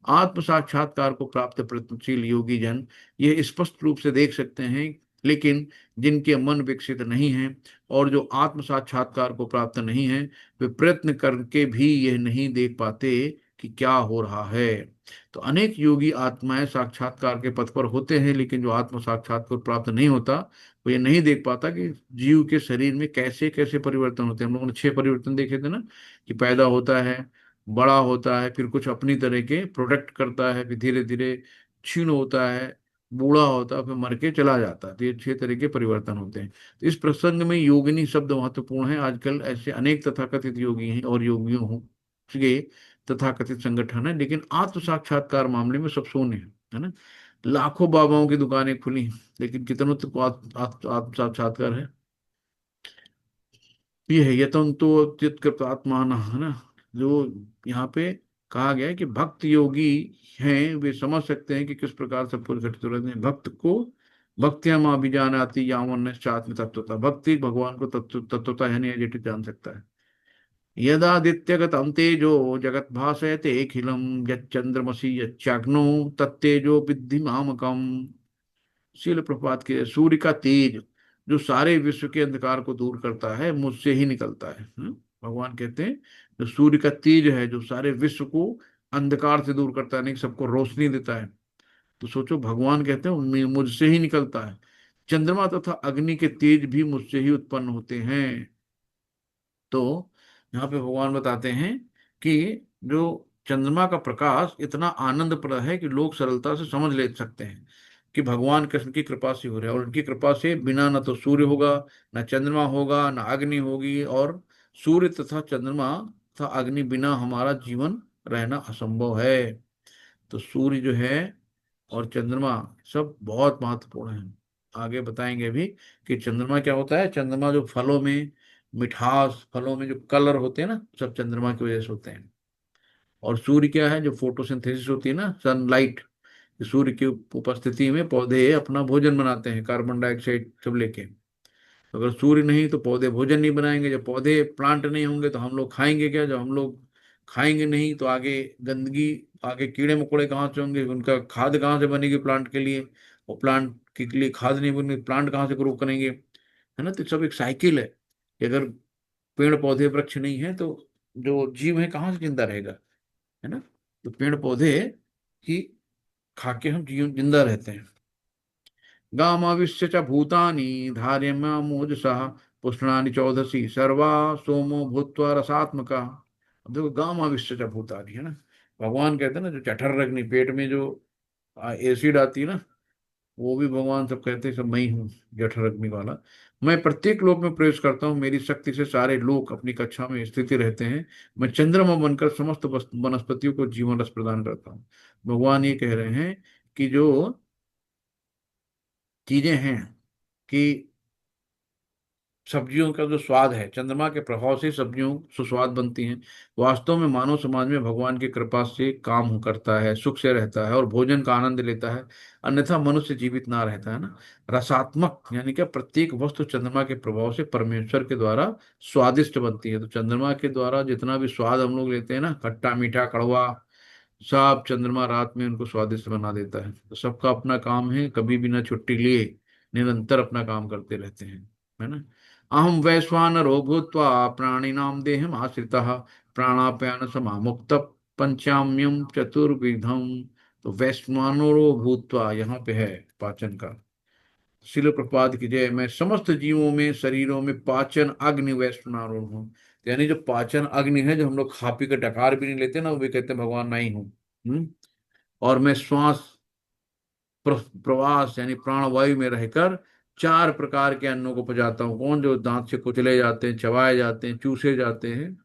आत्म साक्षात्कार को प्राप्त प्रयत्नशील योगी जन ये स्पष्ट रूप से देख सकते हैं, लेकिन जिनके मन विकसित नहीं है और जो आत्म साक्षात्कार को प्राप्त नहीं है, वे प्रयत्न करके भी यह नहीं देख पाते कि क्या हो रहा है। तो अनेक योगी आत्माएं साक्षात्कार के पथ पर होते हैं, लेकिन जो आत्म साक्षात्कार प्राप्त नहीं होता वो ये नहीं देख पाता कि जीव के शरीर में कैसे कैसे परिवर्तन होते हैं। हम लोगों ने 6 परिवर्तन देखे थे ना, कि पैदा होता है, बड़ा होता है, फिर कुछ अपनी तरह के प्रोडक्ट करता है, फिर धीरे धीरे क्षीण होता है, बूढ़ा होता है, फिर मर के चला जाता है। तो ये 6 तरह के परिवर्तन होते हैं। तो इस प्रसंग में योगिनी शब्द महत्वपूर्ण है। आजकल ऐसे अनेक तथाकथित योगी हैं और योगियों हो के तथाकथित संगठन है, लेकिन आत्म साक्षात्कार मामले में सब शून्य है ना। लाखों बाबाओं की दुकानें खुली, लेकिन कितनों तक आत्म साक्षात्कार है। ये है यतन तो चित्त आत्मा है ना। जो यहाँ पे कहा गया है कि भक्त योगी हैं, वे समझ सकते हैं कि किस प्रकार सब कुछ घटित हो रहे हैं। भक्त को भक्तियां माँ भी जान आती यावन में तत्वता, भक्ति भगवान को तत्वता है नहीं जेठ जान सकता है। यदादित्यगतं तेजो जगत भासयते अखिलम यच्चंद्रमसि यच्चाग्नो तत्तेजो विद्धि मामकम। शील प्रपात के सूर्य का तेज जो सारे विश्व के अंधकार को दूर करता है मुझसे ही निकलता है। भगवान कहते हैं जो सूर्य का तेज है जो सारे विश्व को अंधकार से दूर करता है, नहीं सबको रोशनी देता है। तो सोचो भगवान कहते हैं मुझसे ही निकलता है। चंद्रमा तथा अग्नि के तेज भी मुझसे ही उत्पन्न होते हैं। तो यहाँ पे भगवान बताते हैं कि जो चंद्रमा का प्रकाश इतना आनंदप्रद है कि लोग सरलता से समझ ले सकते हैं कि भगवान कृष्ण की कृपा से हो रहा है। और उनकी कृपा से बिना न तो सूर्य होगा, न चंद्रमा होगा, न अग्नि होगी, और सूर्य तथा चंद्रमा तथा अग्नि बिना हमारा जीवन रहना असंभव है। तो सूर्य जो है और चंद्रमा सब बहुत महत्वपूर्ण है। आगे बताएंगे भी कि चंद्रमा क्या होता है। चंद्रमा जो फलों में मिठास, फलों में जो कलर होते हैं ना, सब चंद्रमा की वजह से होते हैं। और सूर्य क्या है, जो फोटोसिंथेसिस होती है ना, सनलाइट, सूर्य की उपस्थिति में पौधे अपना भोजन बनाते हैं, कार्बन डाइऑक्साइड सब लेके। तो अगर सूर्य नहीं तो पौधे भोजन नहीं बनाएंगे। जब पौधे प्लांट नहीं होंगे तो हम लोग खाएंगे क्या। जब हम लोग खाएंगे नहीं तो आगे गंदगी, आगे कीड़े मकोड़े कहाँ से होंगे, उनका खाद कहाँ से बनेगी प्लांट के लिए, और प्लांट के लिए खाद नहीं बनेगी, प्लांट कहाँ से ग्रो करेंगे, है ना। तो सब एक साइकिल है कि अगर पेड़ पौधे वृक्ष नहीं है तो जो जीव है कहाँ से जिंदा रहेगा, है ना। तो पेड़ पौधे ही खा के हम जीव जिंदा रहते हैं। गामाविश्य च भूतानि धार्यमामोजसः पुष्णानि चौदसी सर्वा सोमो भूत्वा रसात्मका। अब देखो गामाविश्य च भूतानि है ना। भगवान कहते हैं ना, जो जठर अग्नि पेट में जो एसिड आती है ना, वो भी भगवान सब कहते हैं सब मैं ही हूँ, जठर अग्नि वाला। मैं प्रत्येक लोक में प्रवेश करता हूँ, मेरी शक्ति से सारे लोग अपनी कक्षा में स्थिति रहते हैं। मैं चंद्रमा बनकर समस्त वनस्पतियों को जीवन रस प्रदान करता हूँ। भगवान ये कह रहे हैं कि जो चीजें हैं कि सब्जियों का जो स्वाद है, चंद्रमा के प्रभाव से सब्जियों सुस्वाद बनती हैं। वास्तव में मानव समाज में भगवान की कृपा से काम करता है, सुख से रहता है और भोजन का आनंद लेता है, अन्यथा मनुष्य जीवित ना रहता है ना। रसात्मक यानी कि प्रत्येक वस्तु चंद्रमा के प्रभाव से परमेश्वर के द्वारा स्वादिष्ट बनती है। तो चंद्रमा के द्वारा जितना भी स्वाद हम लोग लेते हैं ना, खट्टा मीठा कड़वा, सब चंद्रमा रात में उनको स्वादिष्ट बना देता है। तो सबका अपना काम है, कभी बिना छुट्टी लिए निरंतर अपना काम करते रहते हैं, है ना। अहम वैश्वानरो भूत्वा प्राणिनाम देहम आश्रितः प्राणापान समामुक्त पंचाम्यम चतुर्विधम। तो वैश्वानरो भूत्वा यहाँ पे है पाचन का। शिल प्रपाद की जय। मैं समस्त जीवों में शरीरों में पाचन अग्नि वैश्वानरो हूँ। यानी जो पाचन अग्नि है, जो हम लोग खा पी के डकार भी नहीं लेते ना, वो भी कहते हैं भगवान मैं ही हूँ। और मैं श्वास प्रवास यानी प्राणवायु में रहकर चार प्रकार के अन्नों को पचाता हूँ। कौन? जो दांत से कुचले जाते हैं, चबाए जाते हैं, चूसे जाते हैं।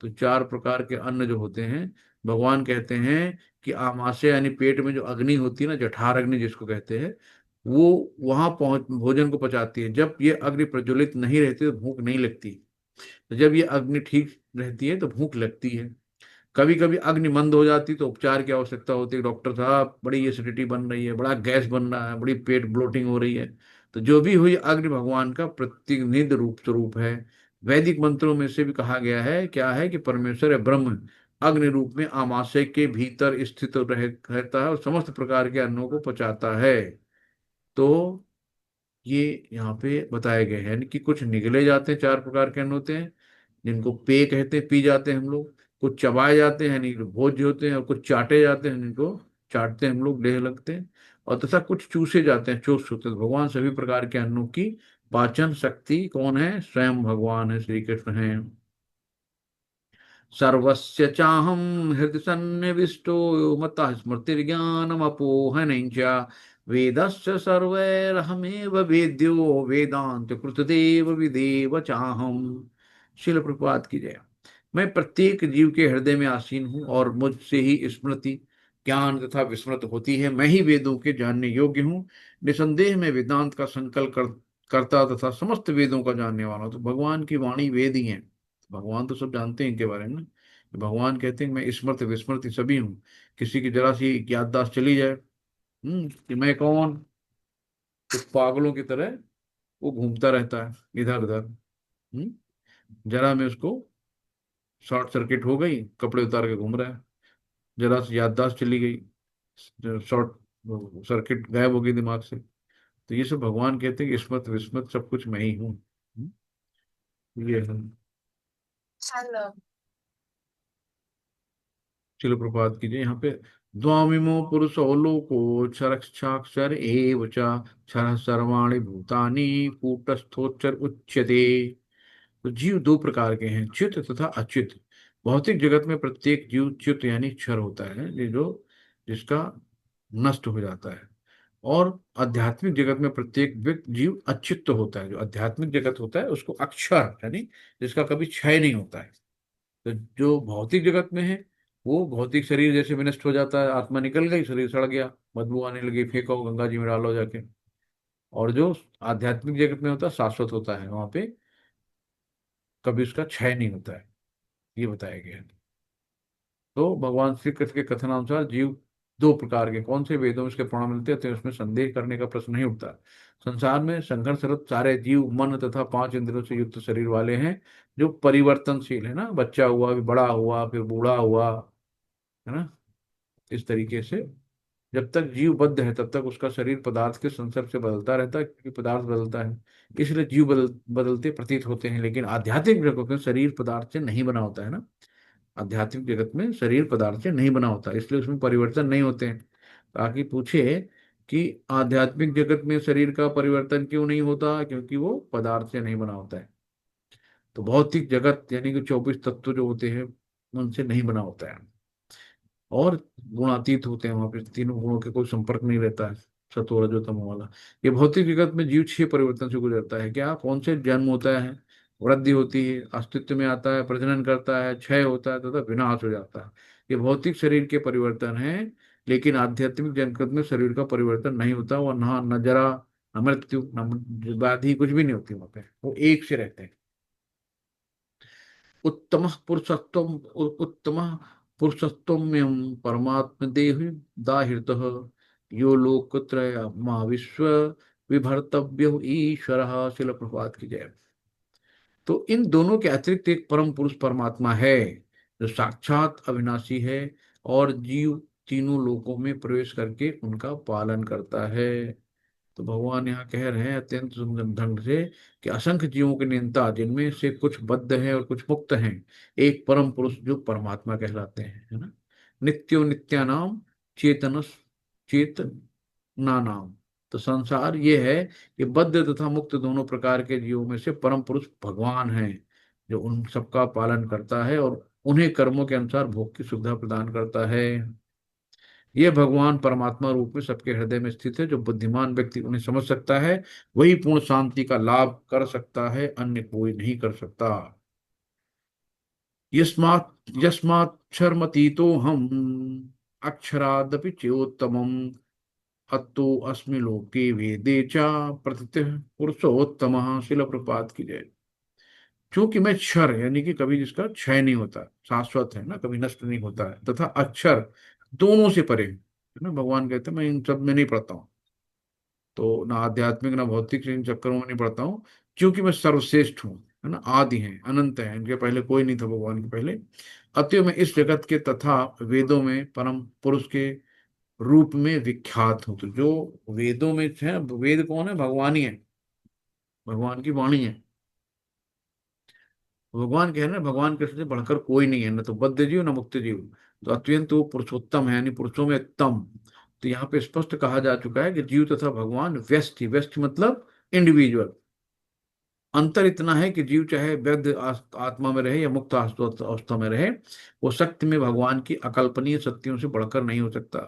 तो चार प्रकार के अन्न जो होते हैं, भगवान कहते हैं कि आमाशय यानी पेट में जो अग्नि होती है ना, जठर अग्नि जिसको कहते हैं, वो वहां पहुंच भोजन को पचाती है। जब ये अग्नि प्रज्वलित नहीं रहती तो भूख नहीं लगती, तो जब ये अग्नि ठीक रहती है तो भूख लगती है। कभी कभी अग्नि मंद हो जाती तो उपचार की आवश्यकता होती है। डॉक्टर साहब बड़ी एसिडिटी बन रही है, बड़ा गैस बन रहा है, बड़ी पेट ब्लोटिंग हो रही है। तो जो भी हुई, अग्नि भगवान का प्रतिनिधि रूप स्वरूप है। वैदिक मंत्रों में से भी कहा गया है, क्या है कि परमेश्वर या ब्रह्म अग्नि रूप में आमाशय के भीतर स्थित रहता है और समस्त प्रकार के अन्नों को पचाता है। तो ये यहाँ पे बताया गया है, यानी कि कुछ निगले जाते हैं, चार प्रकार के अन्न होते हैं जिनको पेय कहते हैं, पी जाते हैं हम लोग। कुछ चबाए जाते हैं यानी भोज्य होते हैं, और कुछ चाटे जाते हैं जिनको चाटते हैं हम लोग, लेह लगते हैं। और तथा कुछ चूसे जाते हैं, चूस होते हैं। तो भगवान सभी प्रकार के अन्नों की पाचन शक्ति कौन है? स्वयं भगवान है, श्री कृष्ण है। सर्वस्य चाहं हृदि सन्निविष्टो मत्तः स्मृतिर्ज्ञानमपोहनं च वेदस्य सर्वैरहमेव वेद्यो वेदांत कृतदेव विदेव चाहम। शिल प्रपात की जय। मैं प्रत्येक जीव के हृदय में आसीन हूँ और मुझसे ही स्मृति, ज्ञान तथा विस्मृत होती है। मैं ही वेदों के जानने योग्य हूँ। निसंदेह मैं वेदांत का संकल्प करता तथा समस्त वेदों का जानने वाला हूँ। तो भगवान की वाणी वेद ही है। भगवान तो सब जानते हैं इनके बारे में ना। भगवान कहते हैं कि मैं स्मृत विस्मृति सभी हूँ। किसी की जरा सी याददाश्त चली जाए कि मैं कौन, तो पागलों की तरह वो घूमता रहता है इधर उधर। जरा में उसको शॉर्ट सर्किट हो गई, कपड़े उतार के घूम रहा है। जरा सी याददाश्त चली गई, शॉर्ट सर्किट गायब हो गई दिमाग से। तो ये सब भगवान कहते हैं कि स्मृत विस्मृत सब कुछ मैं ही हूँ। ये है। शिल प्रपात कीजिए यहाँ पे। द्वामिमो पुरुषो लोको क्षरक्षाक्षर एव च क्षरः सर्वाणि भूतानि कूटस्थोच्चर उच्यते। तो जीव दो प्रकार के हैं, च्युत तथा अच्युत। भौतिक जगत में प्रत्येक जीव च्युत यानी क्षर होता है, ये जो जिसका नष्ट हो जाता है। और आध्यात्मिक जगत में प्रत्येक व्यक्ति जीव अच्युत होता है। जो आध्यात्मिक जगत होता है उसको अक्षर यानी जिसका कभी क्षय नहीं होता है। तो जो भौतिक जगत में है, वो भौतिक शरीर जैसे विनष्ट हो जाता है, आत्मा निकल गई, शरीर सड़ गया, बदबू आने लगी, फेंको गंगा जी में डालो जाके। और जो आध्यात्मिक जगत में होता है शाश्वत होता है, वहां पे कभी उसका क्षय नहीं होता है। ये बताया गया है। तो भगवान श्री कृष्ण के कथनानुसार जीव दो प्रकार के, कौन से वेदों में इसके प्रमाण मिलते हैं, तो उसमें संदेह करने का प्रश्न नहीं उठता। संसार में संघर्षरत सारे जीव मन तथा पांच इंद्रियों से युक्त शरीर वाले हैं, जो परिवर्तनशील है ना। बच्चा हुआ, फिर बड़ा हुआ, फिर बूढ़ा हुआ, है ना। इस तरीके से जब तक जीव बद्ध है तब तक उसका शरीर पदार्थ के संसर्ग से बदलता रहता है, क्योंकि पदार्थ बदलता है, इसलिए जीव बदलते प्रतीत होते हैं। लेकिन आध्यात्मिक जगत में शरीर पदार्थ से नहीं बना होता है ना। आध्यात्मिक जगत में शरीर पदार्थ से नहीं बना होता, इसलिए उसमें परिवर्तन नहीं होते हैं। ताकि पूछे कि आध्यात्मिक जगत में शरीर का परिवर्तन क्यों नहीं होता, क्योंकि वो पदार्थ से नहीं बना होता है। तो भौतिक जगत यानी कि 24 तत्व जो होते हैं उनसे नहीं बना होता है, और गुणातीत होते हैं। वहां पे तीनों गुणों के कोई संपर्क नहीं रहता है, सत्व रजो तमो वाला। ये भौतिक जगत में जीव 6 परिवर्तन से गुजरता है। क्या? कौन से? जन्म होता है, वृद्धि होती है, अस्तित्व में आता है, प्रजनन करता है, क्षय होता है तथा विनाश हो जाता है। ये भौतिक शरीर के परिवर्तन है। लेकिन आध्यात्मिक जगत में शरीर का परिवर्तन नहीं होता। वह न जरा, न मृत्यु, न व्याधि, कुछ भी नहीं होती वहां पे, वो एक से रहते हैं। उत्तम पुरुषत्व उत्तम पुरुषत्वम्यम परमात्म देहि दाहृत यो लोकत्रय मा विश्व विभर्तव्य ईश्वर। शिल प्रभात की जय। तो इन दोनों के अतिरिक्त एक परम पुरुष परमात्मा है, जो साक्षात अविनाशी है, और जीव तीनों लोकों में प्रवेश करके उनका पालन करता है। तो भगवान यहाँ कह रहे हैं अत्यंत सुंदर ढंग से कि असंख्य जीवों के नियंता, जिनमें से कुछ बद्ध हैं और कुछ मुक्त हैं, एक परम पुरुष जो परमात्मा कहलाते हैं, है ना। नित्यो नित्यानाम चेतनस चेतना नाम। तो संसार ये है कि बद्ध तथा मुक्त दोनों प्रकार के जीवों में से परम पुरुष भगवान हैं। जो उन सबका पालन करता है और उन्हें कर्मों के अनुसार भोग की सुविधा प्रदान करता है। यह भगवान परमात्मा रूप में सबके हृदय में स्थित है। जो बुद्धिमान व्यक्ति उन्हें समझ सकता है वही पूर्ण शांति का लाभ कर सकता है, अन्य कोई नहीं कर सकता। यस्मात् यस्माक्षरमतीतो हम अक्षरादपि चोत्तमम् अतो अस्मि लोके वेदे च प्रतितः पुरुषोत्तमः। शिल प्रपात की जय। क्योंकि मैं क्षर यानी कि कभी जिसका क्षय नहीं होता, शाश्वत है ना, कभी नष्ट नहीं होता है, तथा अक्षर दोनों से परे है ना। भगवान कहते हैं मैं इन सब में नहीं पढ़ता हूँ, तो ना आध्यात्मिक ना भौतिक इन चक्करों में नहीं पढ़ता हूँ, क्योंकि मैं सर्वश्रेष्ठ हूँ, है ना, आदि हैं, अनंत है, इनके पहले कोई नहीं था भगवान के पहले। अतएव मैं इस जगत के तथा वेदों में परम पुरुष के रूप में विख्यात हूँ। तो जो वेदों में है, वेद कौन है? भगवान ही है, भगवान की वाणी है। भगवान कह रहे हैं भगवान कृष्ण से बढ़कर कोई नहीं है, न तो बद्ध जीव न मुक्त जीव। तो अत्यंत वो पुरुषोत्तम है, यानी पुरुषों में उत्तम। तो यहाँ पे स्पष्ट कहा जा चुका है कि जीव तथा भगवान व्यष्टि, व्यष्टि मतलब इंडिविजुअल। अंतर इतना है कि जीव चाहे वृद्ध आत्मा में रहे या मुक्त अवस्था में रहे, वो शक्ति में भगवान की अकल्पनीय शक्तियों से बढ़कर नहीं हो सकता।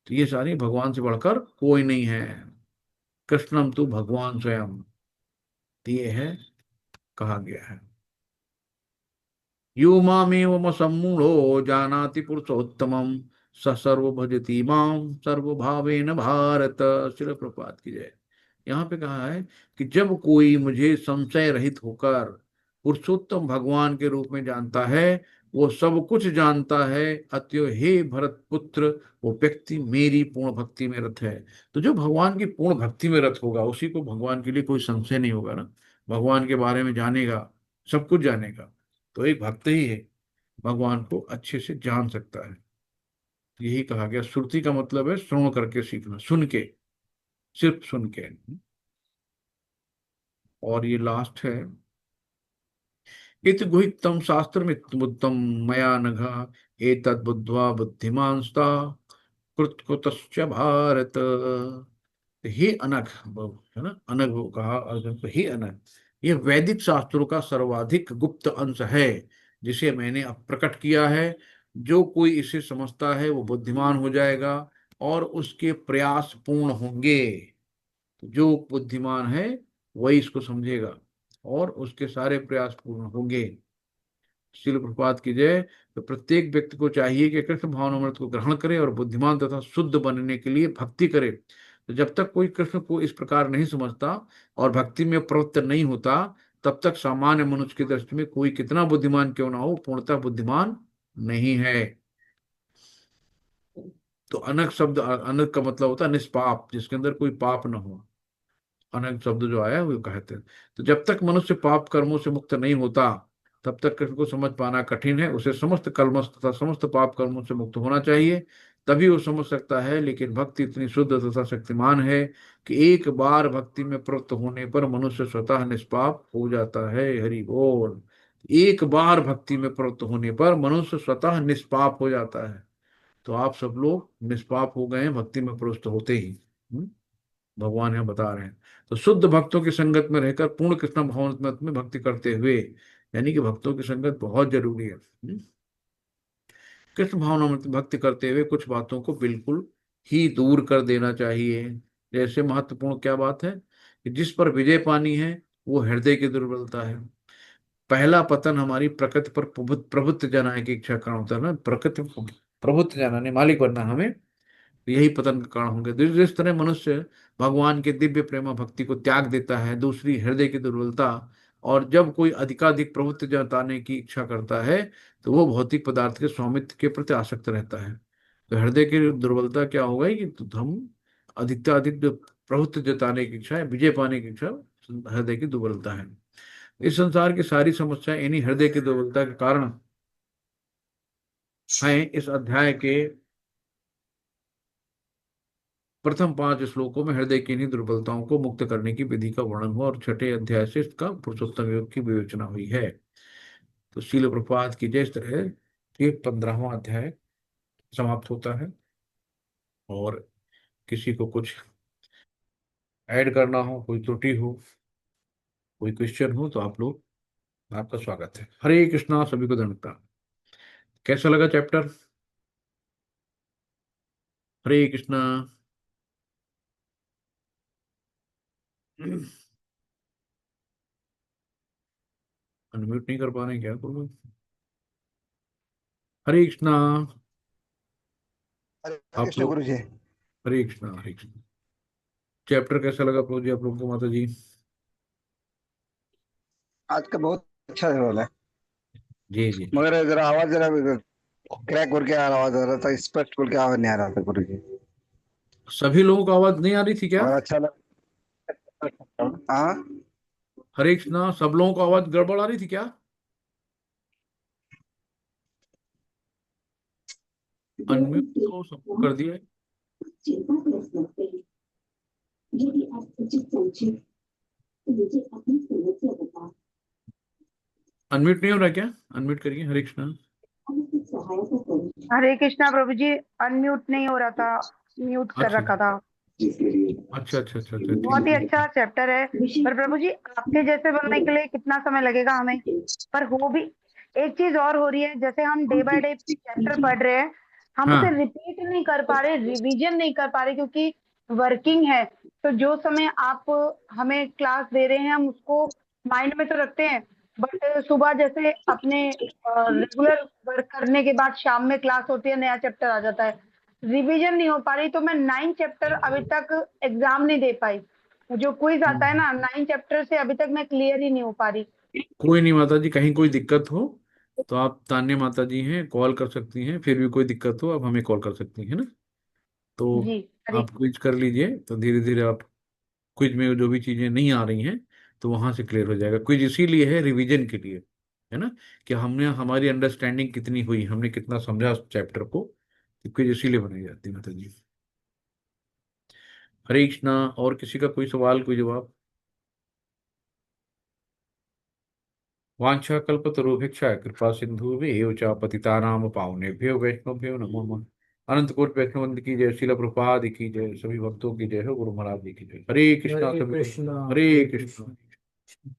तो ये सारी भगवान से बढ़कर कोई नहीं है। कृष्णम तो भगवान स्वयं। तो ये है, कहा गया है। यो मामेव सम्मूढ़ो जानाति पुरुषोत्तमं स सर्वभजति माम सर्वभावेन भारत। श्रील प्रपात की जय। यहाँ पे कहा है कि जब कोई मुझे संशय रहित होकर पुरुषोत्तम भगवान के रूप में जानता है, वो सब कुछ जानता है। अतएव हे भरत पुत्र, वो व्यक्ति मेरी पूर्ण भक्ति में रत है। तो जो भगवान की पूर्ण भक्ति में रत होगा उसी को भगवान के लिए कोई संशय नहीं होगा ना। भगवान के बारे में जानेगा, सब कुछ जानेगा, तो एक भक्त ही है, भगवान को अच्छे से जान सकता है। यही कहा गया। श्रुति का मतलब है श्रवण करके सीखना, सुन के, सिर्फ सुन के। और ये लास्ट है, इत गुहितम शास्त्रमित्तमुत्तम मया नघ एतद् बुद्ध्वा बुद्धिमांस्ता कृतकुतश्च भारत। हे अनघ, है ना, अनघ वो कहा अर्जुन को, हे अनघ, यह वैदिक शास्त्रों का सर्वाधिक गुप्त अंश है जिसे मैंने अब प्रकट किया है। जो कोई इसे समझता है वो बुद्धिमान हो जाएगा और उसके प्रयास पूर्ण होंगे। तो जो बुद्धिमान है वही इसको समझेगा और उसके सारे प्रयास पूर्ण होंगे। शिल प्रपात की जय। तो प्रत्येक व्यक्ति को चाहिए कि कृष्ण भावनामृत को ग्रहण करे और बुद्धिमान तथा शुद्ध बनने के लिए भक्ति करे। तो जब तक कोई कृष्ण को इस प्रकार नहीं समझता और भक्ति में प्रवृत्त नहीं होता, तब तक सामान्य मनुष्य की दृष्टि में कोई कितना बुद्धिमान क्यों ना हो, पूर्णतः बुद्धिमान नहीं है। तो अनग शब्द, अनग का मतलब होता है निष्पाप, जिसके अंदर कोई पाप न हो। अनग शब्द जो आया है वो कहते हैं। तो जब तक मनुष्य पाप कर्मों से मुक्त नहीं होता, तब तक कृष्ण को समझ पाना कठिन है। उसे समस्त कलमश तथा समस्त पाप कर्मों से मुक्त होना चाहिए, तभी वो समझ सकता है। लेकिन भक्ति इतनी शुद्ध तथा शक्तिमान है कि एक बार भक्ति में प्रवृत्त होने पर मनुष्य स्वतः निष्पाप हो जाता है। हरि बोल। एक बार भक्ति में प्रवृत्त होने पर मनुष्य स्वतः निष्पाप हो जाता है। तो आप सब लोग निष्पाप हो गए हैं भक्ति में प्रवृत्त होते ही। भगवान यहाँ बता रहे हैं। तो शुद्ध भक्तों की संगत में रहकर पूर्ण कृष्ण भावनात्मक में भक्ति करते हुए, यानी कि भक्तों की संगत बहुत जरूरी है। कृष्ण भावना में भक्ति करते हुए कुछ बातों को बिल्कुल ही दूर कर देना चाहिए। जैसे महत्वपूर्ण क्या बात है कि जिस पर विजय पानी है वो हृदय की दुर्बलता है। पहला पतन हमारी प्रकृति पर प्रभुत्व जनाने की इच्छा कारण होता है ना। प्रकृति प्रभुत्व जनाने, मालिक बनना हमें, यही पतन का कारण होंगे। जिस जिस तरह मनुष्य भगवान के दिव्य प्रेमा भक्ति को त्याग देता है, दूसरी हृदय की दुर्बलता, और जब कोई अधिकाधिक प्रवृत्ति जताने की इच्छा करता है तो वो भौतिक पदार्थ के स्वामित्व के प्रति आसक्त रहता है। तो हृदय की दुर्बलता क्या होगा कि तो हम अधिकाधिक जो प्रवृत्ति जताने की इच्छा है, विजय पाने की इच्छा, हृदय की दुर्बलता है। इस संसार की सारी समस्याएं इन्हीं हृदय की दुर्बलता के कारण हैं। इस अध्याय के प्रथम 5 श्लोकों में हृदय की इन्हीं दुर्बलताओं को मुक्त करने की विधि का वर्णन हुआ और छठे अध्याय से इसका पुरुषोत्तम योग की विवेचना हुई है। तो शील प्रपात की जय। इस तरह ये 15वां अध्याय समाप्त होता है। और किसी को कुछ ऐड करना हो, कोई त्रुटि हो, कोई क्वेश्चन हो, तो आप लोग आपका स्वागत है। हरे कृष्णा, सभी को दंडता। कैसा लगा चैप्टर? हरे कृष्णा। अनम्यूट नहीं कर पा रहे हैं क्या तुम लोग? हरे कृष्णा। हरे आप कृष्ण लोग। गुरु जी। हरे कृष्णा, हरे कृष्णा। चैप्टर कैसा लगा प्रभु जी आप लोगों को, माता जी? आज का बहुत अच्छा रोल है, जी जी जी। मगर जरा आवाज जरा क्रैक करके आवाज आ रहा था, स्पष्ट करके आवाज नहीं आ रहा था गुरु जी। सभी लोगों को आवाज नहीं आ रही थी क्या? मगर अच्छा लगा। हाँ। हरे कृष्णा, सब लोगों को आवाज गड़बड़ आ रही थी क्या? अनम्यूट तो सबको कर दिया है। अनम्यूट नहीं हो रहा क्या? अनम्यूट करिए। हरे कृष्णा। हरे कृष्णा प्रभु जी। अनम्यूट नहीं हो रहा था, म्यूट कर अच्छा रखा था। अच्छा अच्छा अच्छा अच्छा, बहुत ही ठीक अच्छा है। चैप्टर है। पर प्रभु जी आपके जैसे बनने के लिए कितना समय लगेगा हमें? पर हो भी एक चीज और हो रही है, जैसे हम डे बाय डे चैप्टर पढ़ रहे हैं, हम उसे हाँ रिपीट नहीं कर पा रहे, रिवीजन नहीं कर पा रहे, क्योंकि वर्किंग है। तो जो समय आप हमें क्लास दे रहे हैं हम उसको माइंड में तो रखते हैं, बट सुबह जैसे अपने रेगुलर वर्क करने के बाद शाम में क्लास होती है, नया चैप्टर आ जाता है, रिवीजन नहीं हो पा रही। तो मैं 9 चैप्टर अभी तक एग्जाम नहीं दे पाई। जो क्विज आता है ना, 9 चैप्टर से अभी तक मैं क्लियर ही नहीं हो पा रही। कोई नहीं माता जी, कहीं कोई दिक्कत हो तो आप तान्या माता जी हैं, कॉल कर सकती हैं। फिर भी कोई दिक्कत हो आप हमें कॉल कर सकती हैं ना। तो जी हरे। आप क्विज कर लीजिए, तो धीरे धीरे आप क्विज में जो भी चीजें नहीं आ रही हैं तो वहां से क्लियर हो जाएगा। क्विज इसीलिए है, रिवीजन के लिए, है ना, कि हमने हमारी अंडरस्टैंडिंग कितनी हुई, हमने कितना समझा उस चैप्टर को। तो क्विज इसीलिए बनाई जाती है माता जी। हरे कृष्णा। और किसी का कोई सवाल, कोई जवाब? वांछा कल्पतरुभिक्षा कृपा सिंधु चा पतितानाम पावनेभ्यो वैष्णवभ्यो नमो नमः। अनंत कोटि वैष्णव की जय, शिला प्रभुपाद की जय, सभी भक्तों की जय हो, गुरु महाराज जी की जय। हरे कृष्णा, हरे सभी को कृष्णा हरे हरे कृष्णा। कृष्णा।